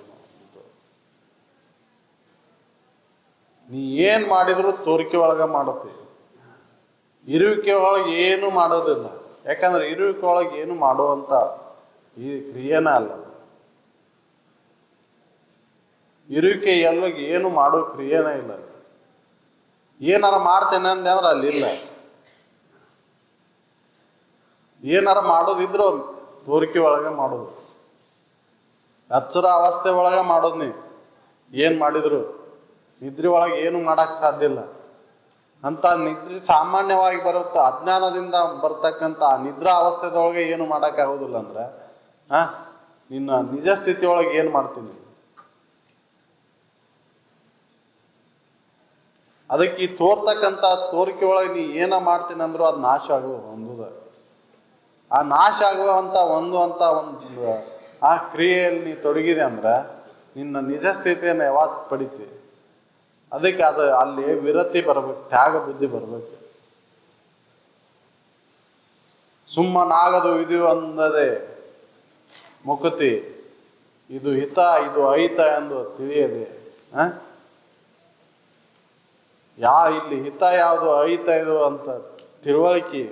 ನೀ ಏನ್ ಮಾಡಿದ್ರು ತೋರಿಕೆ ಒಳಗ ಮಾಡುತ್ತೆ, ಇರುವಿಕೆ ಒಳಗೆ ಏನು ಮಾಡೋದಿಲ್ಲ. ಯಾಕಂದ್ರೆ ಇರುವಿಕೆ ಒಳಗೆ ಏನು ಮಾಡುವಂತ ಈ ಕ್ರಿಯೆನ ಅಲ್ಲ. ಇರುವಿಕೆ ಎಲ್ಲೋಗಿ ಏನು ಮಾಡೋ ಕ್ರಿಯೆನೇ ಇಲ್ಲ. ಏನಾರ ಮಾಡ್ತೇನೆ ಅಂದೆ ಅಂದ್ರೆ ಅಲ್ಲಿಲ್ಲ. ಏನಾರ ಮಾಡೋದಿದ್ರು ತೋರಿಕೆ ಒಳಗೆ ಮಾಡೋದು, ಎಚ್ಚರ ಅವಸ್ಥೆ ಒಳಗೆ ಮಾಡೋದ್. ನೀ ಏನ್ ಮಾಡಿದ್ರು ನಿದ್ರೆ ಒಳಗೆ ಏನು ಮಾಡಕ್ ಸಾಧ್ಯ ಇಲ್ಲ. ಅಂತ ನಿದ್ರೆ ಸಾಮಾನ್ಯವಾಗಿ ಬರುತ್ತೆ, ಅಜ್ಞಾನದಿಂದ ಬರ್ತಕ್ಕಂಥ ನಿದ್ರಾ ಅವಸ್ಥೆದೊಳಗೆ ಏನು ಮಾಡೋಕ್ಕಾಗೋದಿಲ್ಲ ಅಂದ್ರೆ ನಿನ್ನ ನಿಜ ಸ್ಥಿತಿಯೊಳಗೆ ಏನು ಮಾಡ್ತೀನಿ? ಅದಕ್ಕೆ ಈ ತೋರ್ತಕ್ಕಂಥ ತೋರಿಕೆ ಒಳಗೆ ನೀ ಏನ ಮಾಡ್ತೀನಿ ಅಂದ್ರೂ ಅದು ನಾಶ ಆಗುವ ಒಂದುದ. ಆ ನಾಶ ಆಗುವಂತ ಒಂದು ಆ ಕ್ರಿಯೆಯಲ್ಲಿ ನೀ ತೊಡಗಿದೆ ಅಂದ್ರೆ ನಿನ್ನ ನಿಜ ಸ್ಥಿತಿಯನ್ನು ಯಾವಾಗ ಪಡಿತಿ? ಅದಕ್ಕೆ ಅದು ಅಲ್ಲಿ ವಿರತಿ ಬರ್ಬೇಕು, ತ್ಯಾಗ ಬುದ್ಧಿ ಬರ್ಬೇಕು. ಸುಮ್ಮನಾಗದು ಇದು ಅಂದದೆ ಮುಕುತಿ, ಇದು ಹಿತ ಇದು ಅಹಿತ ಎಂದು ತಿಳಿಯದೆ. ಇಲ್ಲಿ ಹಿತ ಯಾವುದು ಅಹಿತ ಇದು ಅಂತ ತಿಳುವಳಿಕೆ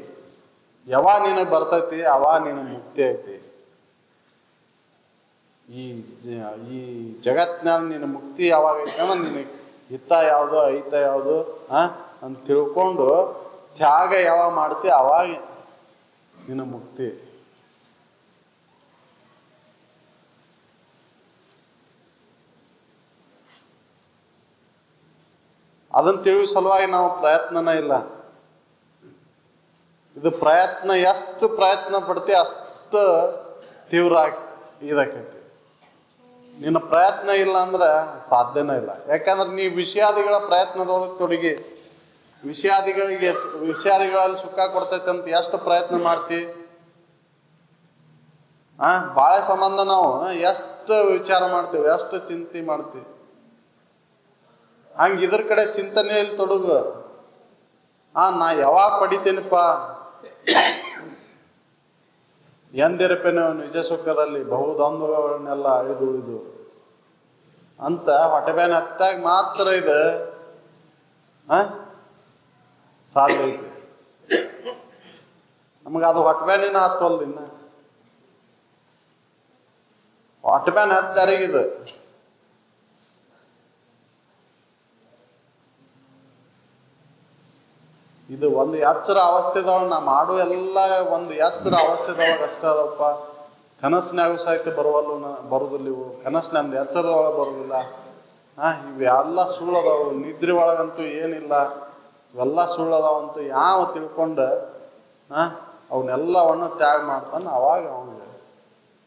ಯಾವಾಗ ನಿನಗೆ ಬರ್ತೈತಿ ಅವಾಗ ನಿನಗೆ ಮುಕ್ತಿ ಐತಿ. ಈ ಜಗತ್ತಿನ ನಿನ್ನ ಮುಕ್ತಿ ಯಾವಾಗ ಐತಿ ಅಂದ್ರೆ ನಿನಗೆ ಹಿತ ಯಾವುದು ಅಹಿತ ಯಾವುದು ಅಂತ ತಿಳ್ಕೊಂಡು ತ್ಯಾಗ ಯಾವಾಗ ಮಾಡ್ತಿ ಅವಾಗ ನಿನ್ನ ಮುಕ್ತಿ. ಅದನ್ನ ತಿಳಿಯುವ ಸಲುವಾಗಿ ನಾವು ಪ್ರಯತ್ನನ ಇಲ್ಲ. ಇದು ಪ್ರಯತ್ನ ಎಷ್ಟು ಪ್ರಯತ್ನ ಪಡ್ತಿ ಅಷ್ಟು ತೀವ್ರ ಇದಾಕೈತಿ. ನಿನ್ನ ಪ್ರಯತ್ನ ಇಲ್ಲ ಅಂದ್ರೆ ಸಾಧ್ಯನೇ ಇಲ್ಲ. ಯಾಕಂದ್ರೆ ನೀ ವಿಷಯಾದಿಗಳ ಪ್ರಯತ್ನದೊಳಗೆ ತೊಡಗಿ ವಿಷಯಾದಿಗಳಲ್ಲಿ ಸುಖ ಕೊಡ್ತೈತೆ ಅಂತ ಎಷ್ಟು ಪ್ರಯತ್ನ ಮಾಡ್ತಿ? ಬಾಳೆ ಸಂಬಂಧ ನಾವು ಎಷ್ಟು ವಿಚಾರ ಮಾಡ್ತೀವಿ, ಎಷ್ಟು ಚಿಂತೆ ಮಾಡ್ತೀವಿ. ಹಂಗ ಇದ್ರ ಕಡೆ ಚಿಂತನೆಯಲ್ಲಿ ತೊಡಗು. ನಾ ಯಾವಾಗ ಪಡಿತೇನಪ್ಪ, ಎಂದಿರಪೇನೋ ನಿಜ ಸುಖದಲ್ಲಿ ಬಹುದೊಂದುಗಳನ್ನೆಲ್ಲ ಇದು ಅಂತ ಹೊಟ್ಟೆಬೇನ ಹತ್ತಾಗ ಮಾತ್ರ ಇದು ಸಾಧ್ಯ ಐತಿ. ನಮ್ಗೆ ಅದು ಹೊಟ್ಟೆಬೇನಿನ ಹತ್ತವಲ್ದು. ಇನ್ನ ಹೊಟ್ಟೆಬೇನ ಹತ್ತಾರಿಗಿದು ಇದು ಒಂದು ಎಚ್ಚರ ಅವಸ್ಥೆದೊಳಗೆ ನಾ ಮಾಡು ಎಲ್ಲ ಒಂದು ಎಚ್ಚರ ಅವಸ್ಥೆದೊಳಗೆ ಅಷ್ಟೇ ಅದಪ್ಪ. ಕನಸಿನಾಗೂ ಸಹಿತ ಬರುದಿಲ್ಲ ಇವು. ಕನಸಿನ ಎಚ್ಚರದೊಳಗೆ ಬರುದಿಲ್ಲ. ಇವೆಲ್ಲ ಸುಳ್ಳದಾವು. ನಿದ್ರೆ ಒಳಗಂತೂ ಏನಿಲ್ಲ, ಇವೆಲ್ಲ ಸುಳ್ಳದಾವಂತೂ ಯಾವ ತಿಳ್ಕೊಂಡ ಅವನ್ನೆಲ್ಲವನ್ನು ತ್ಯಾಗ ಮಾಡ್ತಾನೆ ಅವಾಗ ಅವನಿಗೆ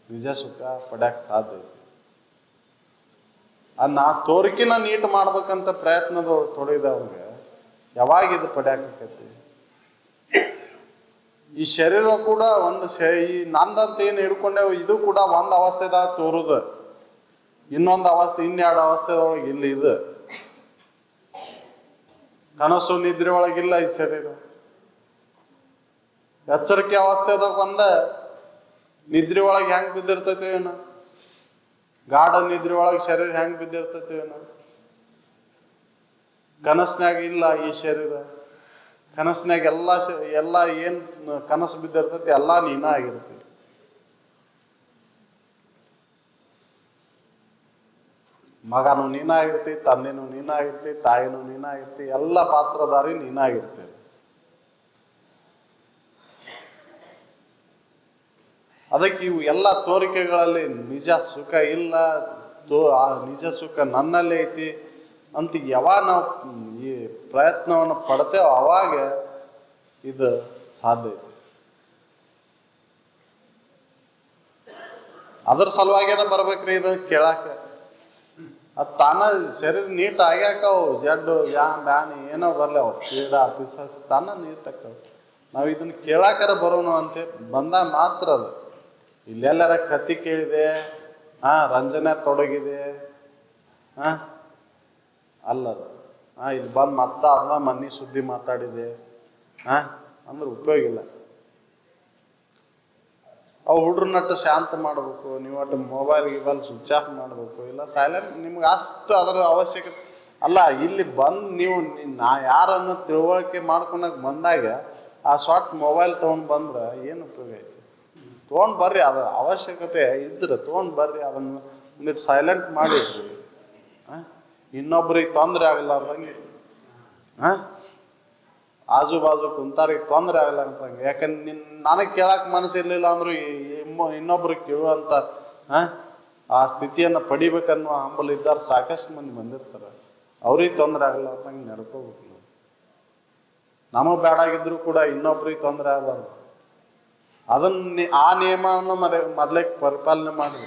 ನಿಜ ಸುಖ ಪಡ್ಯಾಕ್ ಸಾಧ್ಯ ಐತಿ. ನಾ ತೋರಿಕಿನ ನೀಟ್ ಮಾಡ್ಬೇಕಂತ ಪ್ರಯತ್ನದೊಳಗೆ ತೊಡಗಿದವ್ರಿಗೆ ಯಾವಾಗ ಇದು ಪಡ್ಯಾಕೈತಿ? ಈ ಶರೀರ ಕೂಡ ಈ ನಂದಂತ ಏನು ಹಿಡ್ಕೊಂಡೇವು ಇದು ಕೂಡ ಒಂದ್ ಅವಸ್ಥೆದಾಗ ತೋರುದ, ಇನ್ನೊಂದು ಅವಸ್ಥೆ ಇನ್ನೆರಡು ಅವಸ್ಥೆದೊಳಗೆ ಇಲ್ಲಿ ಇದು ಕನಸು ನಿದ್ರೆ ಒಳಗಿಲ್ಲ ಈ ಶರೀರ. ಎಚ್ಚರಿಕೆ ಅವಸ್ಥೆದಾಗ ನಿದ್ರೆ ಒಳಗೆ ಹೆಂಗ್ ಬಿದ್ದಿರ್ತೈತಿ ಏನೋ, ಗಾಢ ನಿದ್ರೆ ಒಳಗೆ ಶರೀರ ಹೆಂಗ್ ಬಿದ್ದಿರ್ತೈತಿ ಏನೋ. ಕನಸ್ನಾಗ ಇಲ್ಲ ಈ ಶರೀರ. ಕನಸ್ನಾಗ ಎಲ್ಲ ಏನ್ ಕನಸು ಬಿದ್ದಿರ್ತೈತಿ ಎಲ್ಲಾ ನೀನ ಆಗಿರ್ತೈತಿ. ಮಗನು ನೀನಾಗಿರ್ತಿ, ತಂದೆನೂ ನೀನಾಗಿರ್ತಿ, ತಾಯಿನೂ ನೀನಾಗಿರ್ತಿ, ಎಲ್ಲ ಪಾತ್ರಧಾರಿ ನೀನಾಗಿರ್ತೀವಿ. ಅದಕ್ಕೆ ಇವು ಎಲ್ಲ ತೋರಿಕೆಗಳಲ್ಲಿ ನಿಜ ಸುಖ ಇಲ್ಲ, ಆ ನಿಜ ಸುಖ ನನ್ನಲ್ಲೇ ಐತಿ ಅಂತ ಯಾವಾಗ ನಾವು ಈ ಪ್ರಯತ್ನವನ್ನು ಪಡ್ತೇವೆ ಅವಾಗ ಇದು ಸಾಧ್ಯ ಐತಿ. ಅದ್ರ ಸಲುವಾಗೇನ ಬರ್ಬೇಕ್ರಿ ಇದು ಕೇಳಾಕ. ಅದು ತಾನ ಶರೀರ ನೀಟ್ ಆಗ್ಯಾಕವು ಜಡ್ಡು ಬ್ಯಾನಿ ಏನೋ ಬರ್ಲಿ ಅವು ಕ್ರೀಡ ಪಿಸಸ್ ತಾನ ನೀಟಾಕವು. ನಾವು ಇದನ್ನ ಕೇಳಾಕರ ಬರೋನು ಅಂತ ಬಂದಾಗ ಮಾತ್ರ ಅದು. ಇಲ್ಲೆಲ್ಲರ ಕತಿ ಕೇಳಿದೆ, ರಂಜನೆ ತೊಡಗಿದೆ, ಅಲ್ಲದ ಇಲ್ಲಿ ಬಂದು ಮತ್ತ ಅದನ್ನ ಮನಿ ಸುದ್ದಿ ಮಾತಾಡಿದೆ ಅಂದ್ರೆ ಉಪಯೋಗ ಇಲ್ಲ. ಅವು ಹುಡ್ರನ್ನಟ್ಟು ಶಾಂತ ಮಾಡ್ಬೇಕು. ನೀವು ಒಟ್ಟು ಮೊಬೈಲ್ ಸ್ವಿಚ್ ಆಫ್ ಮಾಡ್ಬೇಕು, ಇಲ್ಲ ಸೈಲೆಂಟ್. ನಿಮ್ಗೆ ಅಷ್ಟು ಅದರ ಅವಶ್ಯಕತೆ ಅಲ್ಲ. ಇಲ್ಲಿ ಬಂದು ನೀವು ನಾ ಯಾರನ್ನು ತಿಳುವಳಿಕೆ ಮಾಡ್ಕೊಳಕ್ ಬಂದಾಗ ಆ ಶಾರ್ಟ್ ಮೊಬೈಲ್ ತಗೊಂಡ್ ಬಂದ್ರ ಏನು ಉಪಯೋಗ ಐತಿ? ತೊಗೊಂಡ್ ಬರ್ರಿ, ಅದ ಅವಶ್ಯಕತೆ ಇದ್ರೆ ತೊಗೊಂಡ್ ಬರ್ರಿ, ಅದನ್ನ ಒಂದಿಟ್ಟು ಸೈಲೆಂಟ್ ಮಾಡಿದ್ರಿ. ಇನ್ನೊಬ್ರಿಗೆ ತೊಂದರೆ ಆಗ್ಲಾರ್ದಂಗೆ, ಆಜು ಬಾಜು ಕುಂತಾರಿಗೆ ತೊಂದರೆ ಆಗಲ್ಲ ಅಂತಂಗೆ. ಯಾಕಂದ್ರೆ ನನಗೆ ಕೇಳಕ್ ಮನಸ್ಸಿರ್ಲಿಲ್ಲ ಅಂದ್ರು ಇನ್ನೊಬ್ರಿಗೆ ಕೇಳುವಂತ ಆ ಸ್ಥಿತಿಯನ್ನ ಪಡಿಬೇಕನ್ನೋ ಹಂಬಲ್ ಇದ್ದಾರ ಸಾಕಷ್ಟು ಮಂದಿ ಬಂದಿರ್ತಾರ. ಅವ್ರಿಗೆ ತೊಂದರೆ ಆಗಲ್ಲ ಅಂತಂಗೆ ನಡ್ಕೋಬೇಕು ನಾವು. ನಮಗ್ ಬೇಡಾಗಿದ್ರು ಕೂಡ ಇನ್ನೊಬ್ರಿಗೆ ತೊಂದರೆ ಆಗಬಾರ್ದು. ಅದನ್ನ ಆ ನಿಯಮವನ್ನು ಮೊದಲೇ ಪರಿಪಾಲನೆ ಮಾಡಿ.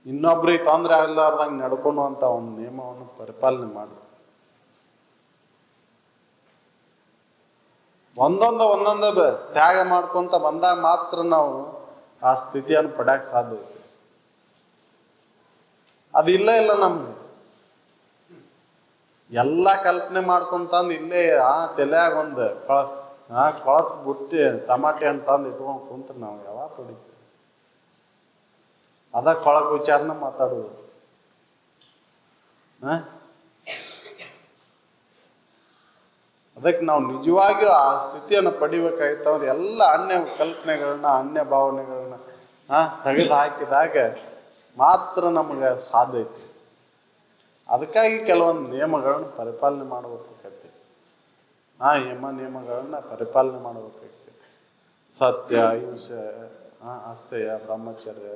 ಇನ್ನೊಬ್ರಿಗೆ ತೊಂದರೆ ಆಗ್ಲಾರ್ದಂಗೆ ನಡ್ಕೊಳ್ಳುವಂತ ಒಂದು ನಿಯಮವನ್ನು ಪರಿಪಾಲನೆ ಮಾಡಿ. ಒಂದೊಂದು ತ್ಯಾಗ ಮಾಡ್ಕೊಂತ ಬಂದಾಗ ಮಾತ್ರ ನಾವು ಆ ಸ್ಥಿತಿಯನ್ನು ಪಡ್ಯಾಕ್ ಸಾಧ್ಯ ಐತಿ. ಅದಿಲ್ಲ ಇಲ್ಲ ನಮ್ಗೆ ಎಲ್ಲ ಕಲ್ಪನೆ ಮಾಡ್ಕೊಂತಂದು ಇಲ್ಲೇ ತಲೆಯಾಗ ಒಂದು ಕೊಳತ್ ಬುಟ್ಟಿ ಟಮಾಟೆ ಅಂತಂದು ಇಟ್ಕೊಂಡ್ ಕುಂತ್ರೆ ನಾವು ಯಾವಾಗ ತೊಡಿತೀವಿ? ಅದ ಕೊಳಕ್ ವಿಚಾರನ ಮಾತಾಡುದು. ಅದಕ್ಕೆ ನಾವು ನಿಜವಾಗಿಯೂ ಆ ಸ್ಥಿತಿಯನ್ನು ಪಡಿಬೇಕಾಯ್ತಂದ್ರೆ ಎಲ್ಲ ಅನ್ಯ ಕಲ್ಪನೆಗಳನ್ನ ಅನ್ಯ ಭಾವನೆಗಳನ್ನ ತೆಗೆದು ಹಾಕಿದಾಗ ಮಾತ್ರ ನಮಗೆ ಸಾಧ್ಯ ಐತಿ. ಅದಕ್ಕಾಗಿ ಕೆಲವೊಂದು ನಿಯಮಗಳನ್ನ ಪರಿಪಾಲನೆ ಮಾಡಬೇಕಾಗತ್ತೆ. ನಿಯಮಗಳನ್ನ ಪರಿಪಾಲನೆ ಮಾಡಬೇಕಾಗತ್ತೆ. ಸತ್ಯ, ಅಹಿಂಸೆ, ಅಸ್ಥೇಯ, ಬ್ರಹ್ಮಚರ್ಯ,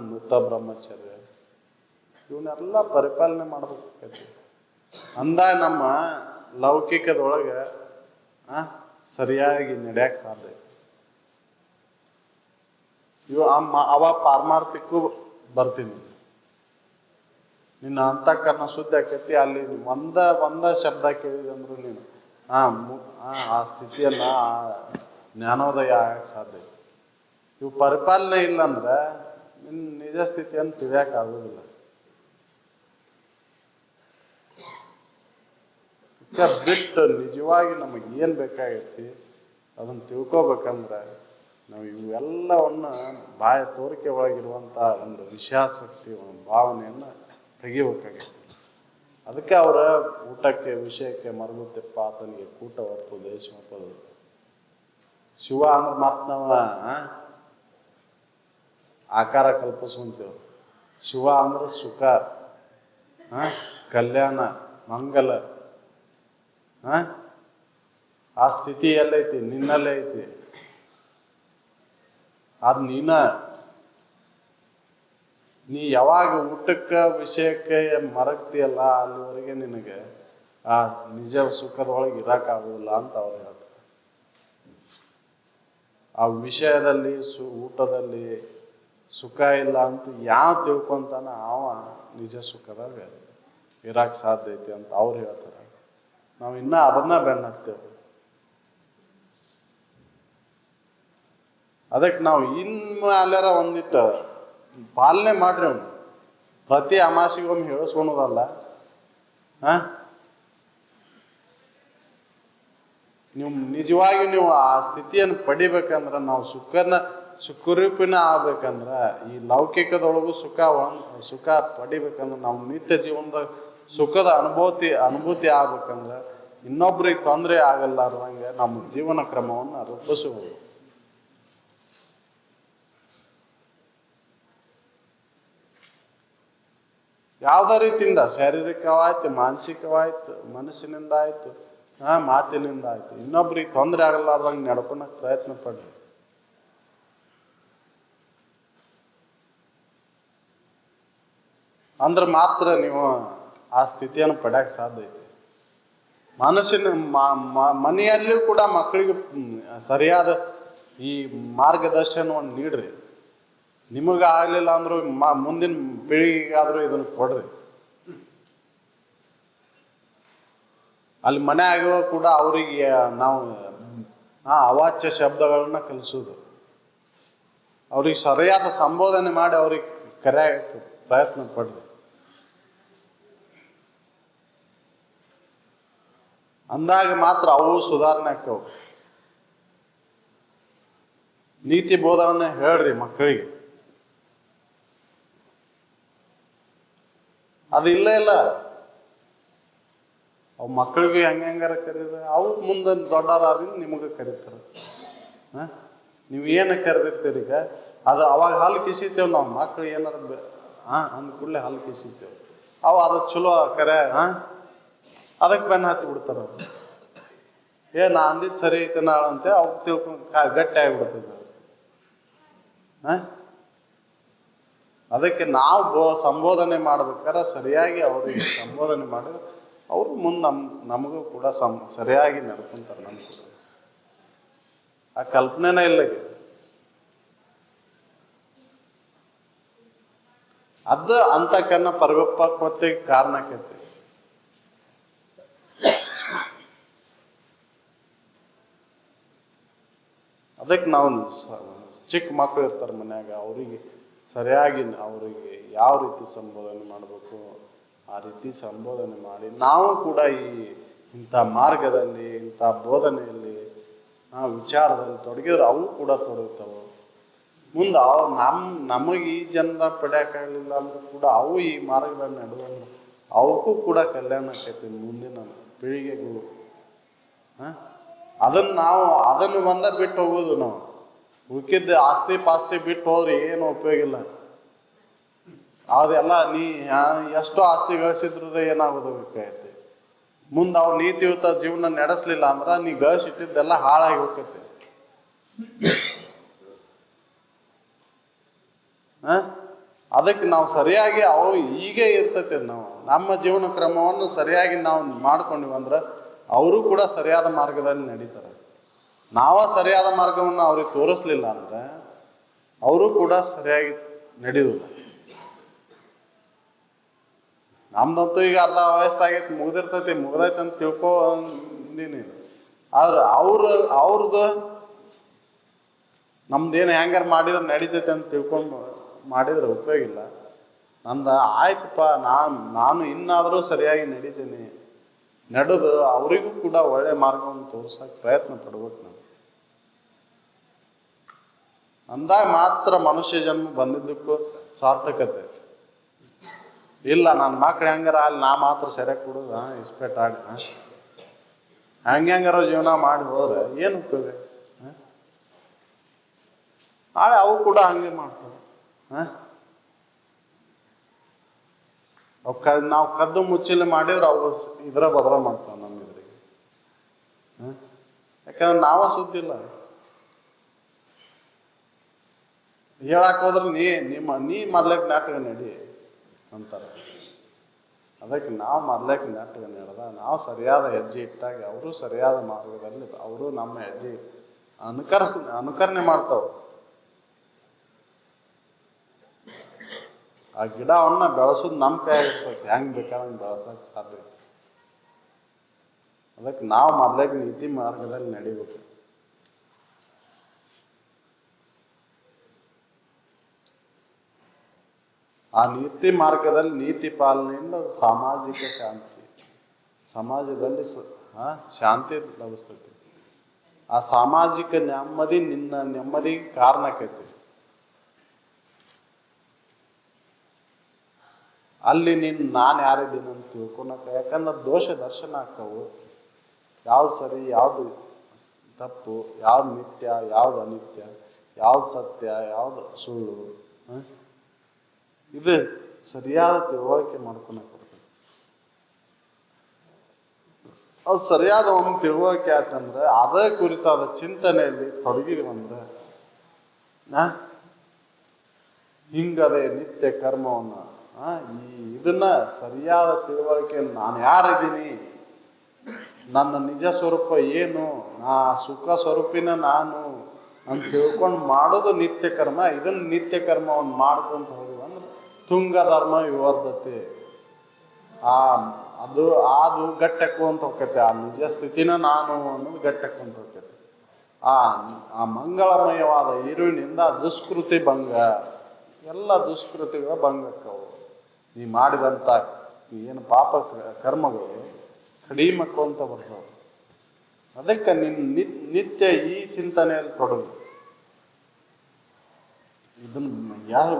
ನೃತ ಬ್ರಹ್ಮಚರ್ಯ, ಇವನ್ನೆಲ್ಲ ಪರಿಪಾಲನೆ ಮಾಡಬೇಕಾಗತ್ತೆ. ಅಂದಾಗ ನಮ್ಮ ಲೌಕಿಕದೊಳಗೆ ಸರಿಯಾಗಿ ನಡೆಯಕ್ಕೆ ಸಾಧ್ಯ. ಅವ ಪಾರಮಾರ್ಥಿಕೂ ಬರ್ತೀನಿ. ನಿನ್ನ ಅಂತಃಕರಣ ಶುದ್ಧ ಆಕೈತಿ. ಅಲ್ಲಿ ಒಂದ ಶಬ್ದ ಕೇಳಿದಂದ್ರು ನೀನು ಆ ಸ್ಥಿತಿಯನ್ನ ಜ್ಞಾನೋದಯ ಆಗಕ್ಕೆ ಸಾಧ್ಯ. ಇವು ಪರಿಪಾಲನೆ ಇಲ್ಲಂದ್ರೆ ನಿನ್ನ ನಿಜ ಸ್ಥಿತಿಯನ್ನು ತಿಳಿಯಕ್ಕೆ ಆಗುದಿಲ್ಲ. ಬಿಟ್ಟು ನಿಜವಾಗಿ ನಮಗೆ ಏನ್ ಬೇಕಾಗೈತಿ ಅದನ್ನ ತಿಳ್ಕೊಬೇಕಂದ್ರೆ ನಾವು ಇವೆಲ್ಲವನ್ನ ಬಾಯ ತೋರಿಕೆ ಒಳಗಿರುವಂತ ಒಂದು ವಿಷಯಾಸಕ್ತಿ ಭಾವನೆಯನ್ನ ತೆಗಿಬೇಕಾಗೈತಿ. ಅದಕ್ಕೆ ಅವರ ಊಟಕ್ಕೆ ವಿಷಯಕ್ಕೆ ಮರಗುತ್ತೆಪ್ಪ ಆತನಿಗೆ ಕೂಟ ಒಪ್ಪು ದೇಶ ಒಪ್ಪದು. ಶಿವ ಅಂದ್ರೆ ಮಾತ್ ನಾವ ಆಕಾರ ಕಲ್ಪಿಸುವಂತೇವ್. ಶಿವ ಅಂದ್ರೆ ಸುಖ, ಕಲ್ಯಾಣ, ಮಂಗಲ. ಆ ಸ್ಥಿತಿ ಎಲ್ಲೈತಿ? ನಿನ್ನಲ್ಲೇ ಐತಿ. ಅದ್ ನೀ ಯಾವಾಗ ಊಟಕ್ಕೆ ವಿಷಯಕ್ಕೆ ಮರಗ್ತಿಯಲ್ಲ ಅಲ್ಲಿವರೆಗೆ ನಿನಗೆ ಆ ನಿಜ ಸುಖದೊಳಗೆ ಇರಕ್ಕಾಗುದಿಲ್ಲ ಅಂತ ಅವ್ರು ಹೇಳ್ತಾರೆ. ಆ ವಿಷಯದಲ್ಲಿ ಊಟದಲ್ಲಿ ಸುಖ ಇಲ್ಲ ಅಂತ ಯಾವ ತಿಳ್ಕೊಂತಾನ ಅವ ನಿಜ ಸುಖದಾಗ ಇರಾಕ್ ಸಾಧ್ಯ ಐತಿ ಅಂತ ಅವ್ರು ಹೇಳ್ತಾರೆ. ನಾವು ಇನ್ನ ಅದನ್ನ ಬೆನ್ನತ್ತೇವೆ. ಅದಕ್ಕೆ ನಾವು ಇನ್ಮೇಲಾರ ಒಂದಿಟ್ಟು ಪಾಲನೆ ಮಾಡ್ರಿ. ಅವ್ನು ಪ್ರತಿ ಅಮಾಸಿಗೊಮ್ಮೆ ಹೇಳಿಸ್ಕೊಳೋದಲ್ಲ. ನೀವು ನಿಜವಾಗಿ ನೀವು ಆ ಸ್ಥಿತಿಯನ್ನು ಪಡಿಬೇಕಂದ್ರ ನಾವು ಸುಖರೂಪಿನ ಆಗ್ಬೇಕಂದ್ರ ಈ ಲೌಕಿಕದೊಳಗೂ ಸುಖ ಪಡಿಬೇಕಂದ್ರ ನಾವು ನಿತ್ಯ ಜೀವನದ ಸುಖದ ಅನುಭೂತಿ ಆಗ್ಬೇಕಂದ್ರೆ ಇನ್ನೊಬ್ರಿಗೆ ತೊಂದರೆ ಆಗಲ್ಲಾರ್ದಂಗೆ ನಮ್ಮ ಜೀವನ ಕ್ರಮವನ್ನು ರೂಪಿಸಬಹುದು. ಯಾವ್ದೇ ರೀತಿಯಿಂದ ಶಾರೀರಿಕವಾಯ್ತು, ಮಾನಸಿಕವಾಯ್ತು, ಮನಸ್ಸಿನಿಂದ ಆಯ್ತು, ಮಾತಿನಿಂದ ಆಯ್ತು, ಇನ್ನೊಬ್ರಿಗೆ ತೊಂದರೆ ಆಗಲಾರ್ದಂಗೆ ನಡ್ಕೊಳಕ್ ಪ್ರಯತ್ನ ಪಡ್ರಿ. ಅಂದ್ರೆ ಮಾತ್ರ ನೀವು ಆ ಸ್ಥಿತಿಯನ್ನು ಪಡ್ಯಾಕ್ ಸಾಧ್ಯ ಐತಿ. ಮನಸ್ಸಿನ ಮನೆಯಲ್ಲಿಯೂ ಕೂಡ ಮಕ್ಕಳಿಗೆ ಸರಿಯಾದ ಈ ಮಾರ್ಗದರ್ಶನವನ್ನು ನೀಡ್ರಿ. ನಿಮಗ ಆಗ್ಲಿಲ್ಲ ಅಂದ್ರೂ ಮುಂದಿನ ಪೀಳಿಗೆಗಾದ್ರೂ ಇದನ್ನು ಕೊಡ್ರಿ. ಅಲ್ಲಿ ಮನೆ ಆಗುವ ಕೂಡ ಅವರಿಗೆ ನಾವು ಅವಾಚ್ಯ ಶಬ್ದಗಳನ್ನ ಕಲಿಸೋದು, ಅವ್ರಿಗೆ ಸರಿಯಾದ ಸಂಬೋಧನೆ ಮಾಡಿ ಅವ್ರಿಗೆ ಕರೆಯಕ್ಕೆ ಪ್ರಯತ್ನ ಪಡ್ರಿ. ಅಂದಾಗ ಮಾತ್ರ ಅವು ಸುಧಾರಣೆ ಆಕ್ಕವು. ನೀತಿ ಬೋಧವನ್ನ ಹೇಳ್ರಿ ಮಕ್ಕಳಿಗೆ. ಅದು ಇಲ್ಲ ಅವ್ ಮಕ್ಕಳಿಗೆ ಹೆಂಗಾರ ಕರೀದ ಅವು ಮುಂದೆ ದೊಡ್ಡವರಾದ್ರಿಂದ ನಿಮಗ ಕರೀತಾರ. ನೀವ್ ಏನ ಕರೆದಿರ್ತೀರಿ ಈಗ ಅದು ಅವಾಗ ಹಾಲು ಕಿಸಿತೇವ್ ನಾವು. ಮಕ್ಳು ಏನಾರ ಅಂದ ಕೂಡಲೇ ಹಾಲು ಕಿಸಿತೇವ್. ಅವು ಅದು ಚಲೋ ಕರೆ ಅದಕ್ಕೆ ಬೆನ್ನ ಹತ್ತಿ ಬಿಡ್ತಾರ. ನಾ ಅಂದಿದ್ ಸರಿ ಐತೆ ನಾಳಂತೆ ಅವ್ ತಿಳ್ಕೊಂಡ್ ಗಟ್ಟಿ ಆಗಿಬಿಡ್ತದೆ. ಅದಕ್ಕೆ ನಾವು ಸಂಬೋಧನೆ ಮಾಡ್ಬೇಕಾದ್ರೆ ಸರಿಯಾಗಿ ಅವ್ರಿಗೆ ಸಂಬೋಧನೆ ಮಾಡಿದ್ರೆ ಅವರು ಮುಂದೆ ನಮಗೂ ಕೂಡ ಸರಿಯಾಗಿ ನಡ್ಕೊಂತಾರೆ. ನಮ್ ಕೂಡ ಆ ಕಲ್ಪನೆನೇ ಇಲ್ಲ. ಅದು ಅಂತಕನ್ನ ಪರಿಪಕ್ವತೆಗೆ ಕಾರಣ ಆಕೈತಿ. ಅದಕ್ಕೆ ನಾವು ಚಿಕ್ಕ ಮಕ್ಕಳು ಇರ್ತಾರೆ ಮನ್ಯಾಗ, ಅವರಿಗೆ ಸರಿಯಾಗಿ ಅವರಿಗೆ ಯಾವ ರೀತಿ ಸಂಬೋಧನೆ ಮಾಡಬೇಕು ಆ ರೀತಿ ಸಂಬೋಧನೆ ಮಾಡಿ ನಾವು ಕೂಡ ಇಂಥ ಮಾರ್ಗದಲ್ಲಿ ಇಂಥ ಬೋಧನೆಯಲ್ಲಿ ವಿಚಾರದಲ್ಲಿ ತೊಡಗಿದ್ರೆ ಅವು ಕೂಡ ತೊಡಗ್ತಾವೆ. ಮುಂದೆ ನಮಗೆ ಈ ಜನ್ಮದಾಗ ಪಡ್ಯಾಕಾಗಲಿಲ್ಲ ಅಂದ್ರೂ ಕೂಡ ಅವು ಈ ಮಾರ್ಗದಲ್ಲಿ ನಡೆದಂದ್ರೆ ಅವಕ್ಕೂ ಕೂಡ ಕಲ್ಯಾಣ ಆಕೈತಿ ಮುಂದಿನ ಪೀಳಿಗೆಗೂ. ಅದನ್ನು ಒಂದ ಬಿಟ್ಟು ಹೋಗೋದು ನಾವು. ಉಳ್ಕಿದ್ದ ಆಸ್ತಿ ಪಾಸ್ತಿ ಬಿಟ್ಟು ಹೋದ್ರೆ ಏನು ಉಪಯೋಗ ಇಲ್ಲ. ಅದೆಲ್ಲ ಎಷ್ಟೋ ಆಸ್ತಿ ಗಳಿಸಿದ್ರು ಏನಾಗೋದು ಬೇಕಾಗೈತಿ. ಮುಂದೆ ಅವ್ ನೀತಿಯುತ ಜೀವನ ನಡೆಸ್ಲಿಲ್ಲ ಅಂದ್ರ ನೀ ಗಳಿಸಿಟ್ಟಿದ್ದೆಲ್ಲ ಹಾಳಾಗಿ ಹೋಗ್ತೈತಿ. ಅದಕ್ಕೆ ನಾವು ಸರಿಯಾಗಿ ಹೀಗೆ ಇರ್ತೈತೆ. ನಾವು ನಮ್ಮ ಜೀವನ ಕ್ರಮವನ್ನು ಸರಿಯಾಗಿ ನಾವು ಮಾಡ್ಕೊಂಡಿವಂದ್ರ ಅವರು ಕೂಡ ಸರಿಯಾದ ಮಾರ್ಗದಲ್ಲಿ ನಡೀತಾರೆ. ನಾವ ಸರಿಯಾದ ಮಾರ್ಗವನ್ನು ಅವ್ರಿಗೆ ತೋರಿಸ್ಲಿಲ್ಲ ಅಂದ್ರೆ ಅವರು ಕೂಡ ಸರಿಯಾಗಿ ನಡೆಯುವುದಿಲ್ಲ. ನಮ್ದಂತೂ ಈಗ ಅರ್ಧ ವಯಸ್ಸಾಗೈತಿ, ಮುಗ್ದೈತೆ ಅಂತ ತಿಳ್ಕೊಂಡೀನಿ. ಆದ್ರೆ ಅವ್ರದ್ದು ನಮ್ದೇನು ಹ್ಯಾಂಗಾರ ಮಾಡಿದ್ರೆ ನಡೀತೈತೆ ಅಂತ ತಿಳ್ಕೊಂಡು ಮಾಡಿದ್ರೆ ಉಪಯೋಗ ಇಲ್ಲ. ಆಯ್ತಪ್ಪ, ನಾನು ಇನ್ನಾದರೂ ಸರಿಯಾಗಿ ನಡೀತೀನಿ, ನಡೆದು ಅವರಿಗೂ ಕೂಡ ಒಳ್ಳೆ ಮಾರ್ಗವನ್ನು ತೋರ್ಸಕ್ಕೆ ಪ್ರಯತ್ನ ಪಡ್ಬೇಕು ನಾವು. ಅಂದಾಗ ಮಾತ್ರ ಮನುಷ್ಯ ಜನ್ಮ ಬಂದಿದ್ದಕ್ಕೂ ಸಾರ್ಥಕತೆ. ಇಲ್ಲ ನನ್ನ ಮಕ್ಳು ಹೆಂಗಾರ ಅಲ್ಲಿ ನಾ ಮಾತ್ರ ಸರಿಯಾಗಿ ಕೊಡುದು ಇಸ್ಪೇಟ್ ಆಡಿ ಹೆಂಗಾರೋ ಜೀವನ ಮಾಡಿ ಹೋದ್ರೆ ಏನು ಉಪಯೋಗ? ನಾಳೆ ಅವು ಕೂಡ ಹಂಗೆ ಮಾಡ್ತವೆ. ನಾವು ಕದ್ದು ಮುಚ್ಚಿಲೆ ಮಾಡಿದ್ರೆ ಅವು ಇದ್ರ ಬದ್ರ ಮಾಡ್ತಾವ ನಮ್ಮ ಇದ್ರಿಗೆ. ಯಾಕಂದ್ರೆ ನಾವ ಸುದ್ದಿಲ್ಲ. ಹೇಳಕ್ ಹೋದ್ರೆ ನೀ ಮೊದ್ಲಕ್ಕೆ ನಾಟಕ ನಡಿ ಅಂತಾರೆ. ಅದಕ್ಕೆ ನಾವು ಮೊದ್ಲಕ್ಕೆ ನಾಟಕ ನಡೆದ ನಾವು ಸರಿಯಾದ ಹೆಜ್ಜೆ ಇಟ್ಟಾಗ ಅವರು ಸರಿಯಾದ ಮಾರ್ಗದಲ್ಲಿ ಅವರು ನಮ್ಮ ಹೆಜ್ಜೆ ಅನುಕರಣೆ ಮಾಡ್ತಾವ. ಆ ಗಿಡವನ್ನ ಬೆಳೆಸೋದು ನಮ್ಮ ಕೈ ಆಗಿರ್ತೈತಿ. ಹೆಂಗ್ ಬೇಕಾದಂಗೆ ಬೆಳೆಸಕ್ ಸಾಧ್ಯ. ಅದಕ್ಕೆ ನಾವು ಮೊದ್ಲಾಗಿ ನೀತಿ ಮಾರ್ಗದಲ್ಲಿ ನಡಿಬೇಕು. ಆ ನೀತಿ ಮಾರ್ಗದಲ್ಲಿ ನೀತಿ ಪಾಲನೆಯಿಂದ ಸಾಮಾಜಿಕ ಶಾಂತಿ, ಸಮಾಜದಲ್ಲಿ ಶಾಂತಿ ಲಭಿಸ್ತೈತಿ. ಆ ಸಾಮಾಜಿಕ ನೆಮ್ಮದಿ ನಿನ್ನ ನೆಮ್ಮದಿಗೆ ಕಾರಣ ಆಕೈತಿ. ಅಲ್ಲಿ ನಾನು ಯಾರಿದ್ದೀನಿ ಅಂತ ತಿಳ್ಕೊಳಕ. ಯಾಕಂದ್ರೆ ದೋಷ ದರ್ಶನ ಆಗ್ತಾವು. ಯಾವ್ದು ಸರಿ, ಯಾವ್ದು ತಪ್ಪು, ಯಾವ್ದು ನಿತ್ಯ, ಯಾವ್ದು ಅನಿತ್ಯ, ಯಾವ್ದು ಸತ್ಯ, ಯಾವ್ದು ಸುಳ್ಳು, ಇದು ಸರಿಯಾದ ತಿಳುವಳಿಕೆ ಮಾಡ್ಕೊಳಕ್ ಬರ್ತದೆ. ಅದು ಸರಿಯಾದ ಒಂದು ತಿಳುವಳಿಕೆ ಯಾಕಂದ್ರೆ ಅದೇ ಕುರಿತಾದ ಚಿಂತನೆಯಲ್ಲಿ ತೊಡಗಿರುವಂದ್ರೆ ಹಿಂಗದೆ ನಿತ್ಯ ಕರ್ಮವನ್ನ ಇದನ್ನ ಸರಿಯಾದ ತಿಳುವಳಿಕೆ, ನಾನು ಯಾರಿದ್ದೀನಿ, ನನ್ನ ನಿಜ ಸ್ವರೂಪ ಏನು, ಸುಖ ಸ್ವರೂಪಿನ ನಾನು ಅಂತ ತಿಳ್ಕೊಂಡು ಮಾಡೋದು ನಿತ್ಯ ಕರ್ಮ. ಇದನ್ನ ನಿತ್ಯ ಕರ್ಮವನ್ನು ಮಾಡ್ಕೊಂತ ಹೋಗುವ ಅಂದ್ರೆ ತುಂಗ ಧರ್ಮ ವಿವರ್ಧತೆ. ಅದು ಗಟ್ಟೆಕ್ಕುವಂತ ಹೋಗ್ತೈತೆ. ಆ ನಿಜ ಸ್ಥಿತಿನ ನಾನು ಅನ್ನೋದು ಗಟ್ಟೆಕ್ಕುವಂತ ಹೋಗ್ತೈತೆ. ಆ ಮಂಗಳಮಯವಾದ ಇರುವಿನಿಂದ ದುಷ್ಕೃತಿ ಭಂಗ, ಎಲ್ಲ ದುಷ್ಕೃತಿಗಳ ಭಂಗಕ್ಕವು. ನೀ ಮಾಡಿದಂತ ಏನು ಪಾಪ ಕರ್ಮಗಳು ಕಡಿಮಕ್ಕಂತ ಬರ್ತವೆ. ಅದಕ್ಕೆ ನಿತ್ಯ ಈ ಚಿಂತನೆಯಲ್ಲಿ ತೊಡಗು. ಇದನ್ನ ಯಾರು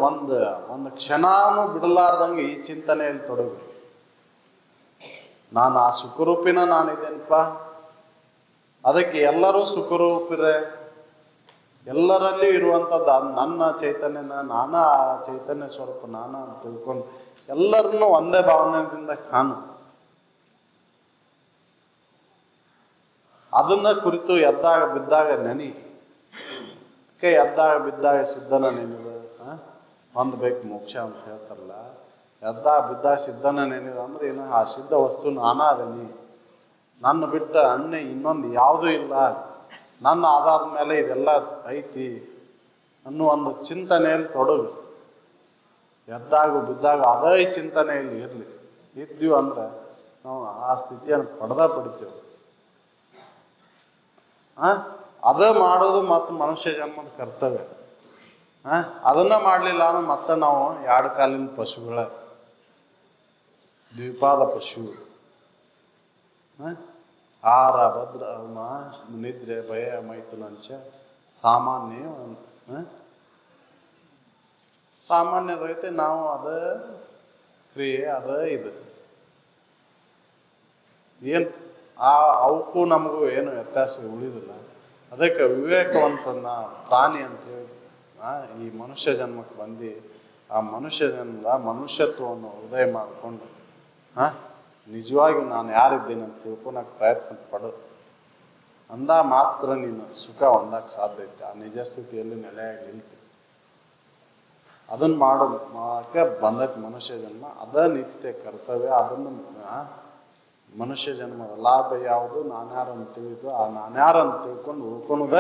ಒಂದು ಕ್ಷಣನೂ ಬಿಡಲಾರ್ದಂಗೆ ಈ ಚಿಂತನೆಯಲ್ಲಿ ತೊಡಗು. ನಾನು ಆ ಸುಖರೂಪಿನ ನಾನಿದ್ದೇನಪ್ಪ. ಅದಕ್ಕೆ ಎಲ್ಲರೂ ಸುಖರೂಪಿರೆ, ಎಲ್ಲರಲ್ಲಿ ಇರುವಂಥದ್ದು ನನ್ನ ಚೈತನ್ಯನ, ನಾನಾ ಚೈತನ್ಯ ಸ್ವರೂಪ ನಾನಾ ಅಂತ ತಿಳ್ಕೊಂಡು ಎಲ್ಲರನ್ನೂ ಒಂದೇ ಭಾವನೆಯಿಂದ ಕಾಣು. ಅದನ್ನ ಕುರಿತು ಎದ್ದಾಗ ಬಿದ್ದಾಗ ನೆನಿ. ಎದ್ದಾಗ ಬಿದ್ದಾಗ ಸಿದ್ಧನ ನೆನೆದು ಹೊಂದಬೇಕು ಮೋಕ್ಷ ಅಂತ ಹೇಳ್ತಾರಲ್ಲ. ಎದ್ದ ಬಿದ್ದ ಸಿದ್ಧನ ನೆನೆದ ಅಂದ್ರೆ ಏನು? ಆ ಸಿದ್ಧ ವಸ್ತು ನಾನಾ ಅದೀನಿ, ನನ್ನ ಬಿಟ್ಟ ಅನ್ಯ ಇನ್ನೊಂದು ಯಾವುದೂ ಇಲ್ಲ, ನನ್ನ ಆಧಾರದ ಮೇಲೆ ಇದೆಲ್ಲ ಐತಿ ಅನ್ನೋ ಒಂದು ಚಿಂತನೆಯಲ್ಲಿ ತೊಡಗು. ಎದ್ದಾಗ ಬಿದ್ದಾಗ ಅದೇ ಚಿಂತನೆಯಲ್ಲಿ ಇರಲಿ. ಇದ್ದೀವಿ ಅಂದ್ರೆ ನಾವು ಆ ಸ್ಥಿತಿಯನ್ನು ಪಡಿತೇವೆ. ಅದ ಮಾಡೋದು ಮತ್ತು ಮನುಷ್ಯ ಜನ್ಮದ ಕರ್ತವ್ಯ. ಅದನ್ನ ಮಾಡಲಿಲ್ಲ ಅಂದ್ರೆ ಮತ್ತೆ ನಾವು ಎರಡು ಕಾಲಿನ ಪಶುಗಳ, ದ್ವಿಪಾದ ಪಶು. ಆಹಾರ ಭದ್ರ ನಿದ್ರೆ ಭಯ ಮೈಥುನಂಚ ಸಾಮಾನ್ಯ ರೈತೆ ನಾವು ಅದ ಕ್ರಿಯೆ ಅದ ಇದು ಏನ್ ಅವಕ್ಕೂ ನಮಗೂ ಏನು ವ್ಯತ್ಯಾಸ ಉಳಿದಿಲ್ಲ. ಅದಕ್ಕೆ ವಿವೇಕವಂತನ ಪ್ರಾಣಿ ಅಂತ ಹೇಳಿ ಈ ಮನುಷ್ಯ ಜನ್ಮಕ್ಕೆ ಬಂದು ಆ ಮನುಷ್ಯ ಜನ್ಮದ ಮನುಷ್ಯತ್ವವನ್ನು ಉದಯ ಮಾಡಿಕೊಂಡು ನಿಜವಾಗಿ ನಾನು ಯಾರಿದ್ದೇನೆ ಅಂತ ತಿಳ್ಕೊಳಕ್ ಪ್ರಯತ್ನ ಪಡು ಅಂದ ಮಾತ್ರ ನೀನು ಸುಖ ಹೊಂದಕ್ಕೆ ಸಾಧ್ಯ ಐತೆ. ಆ ನಿಜ ಸ್ಥಿತಿಯಲ್ಲಿ ನೆಲೆಯಾಗಿ ನಿಲ್ತಿ. ಅದನ್ನ ಮಾಡಕ್ಕೆ ಬಂದಕ್ಕೆ ಮನುಷ್ಯ ಜನ್ಮ. ಅದ ನಿತ್ಯ ಕರ್ತವ್ಯ. ಅದನ್ನು ಮನುಷ್ಯ ಜನ್ಮದ ಲಾಭ ಯಾವುದು? ನಾನ್ಯಾರನ್ನು ತಿಳಿದು ಆ ನಾನ್ಯಾರನ್ನು ತಿಳ್ಕೊಂಡು ಉಳ್ಕೊಳೋದ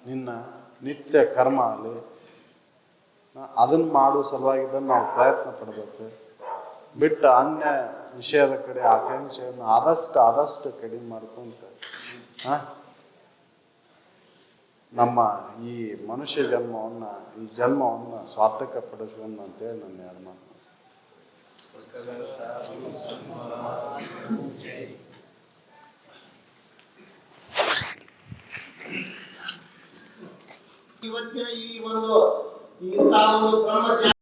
ನಿನ್ನ ನಿತ್ಯ ಕರ್ಮ ಅಲ್ಲಿ. ಅದನ್ನ ಮಾಡುವ ಸಲುವಾಗಿದ್ದನ್ನು ನಾವು ಪ್ರಯತ್ನ ಪಡಬೇಕು. ಬಿಟ್ಟು ಅನ್ಯ ವಿಷಯದ ಕಡೆ ಆಕಾಂಕ್ಷೆಯನ್ನು ಆದಷ್ಟು ಕಡಿಮೆ ಮಾಡ್ಕೊಂತ ನಮ್ಮ ಈ ಮನುಷ್ಯ ಈ ಜನ್ಮವನ್ನು ಸಾರ್ಥಕ ಪಡಿಸುವನ್ನ ಅಂತೇಳಿ ನನ್ನ ಎರಡು ಮಾತು. ಇವತ್ತಿನ ಈ ಒಂದು ಬ್ರಹ್ಮ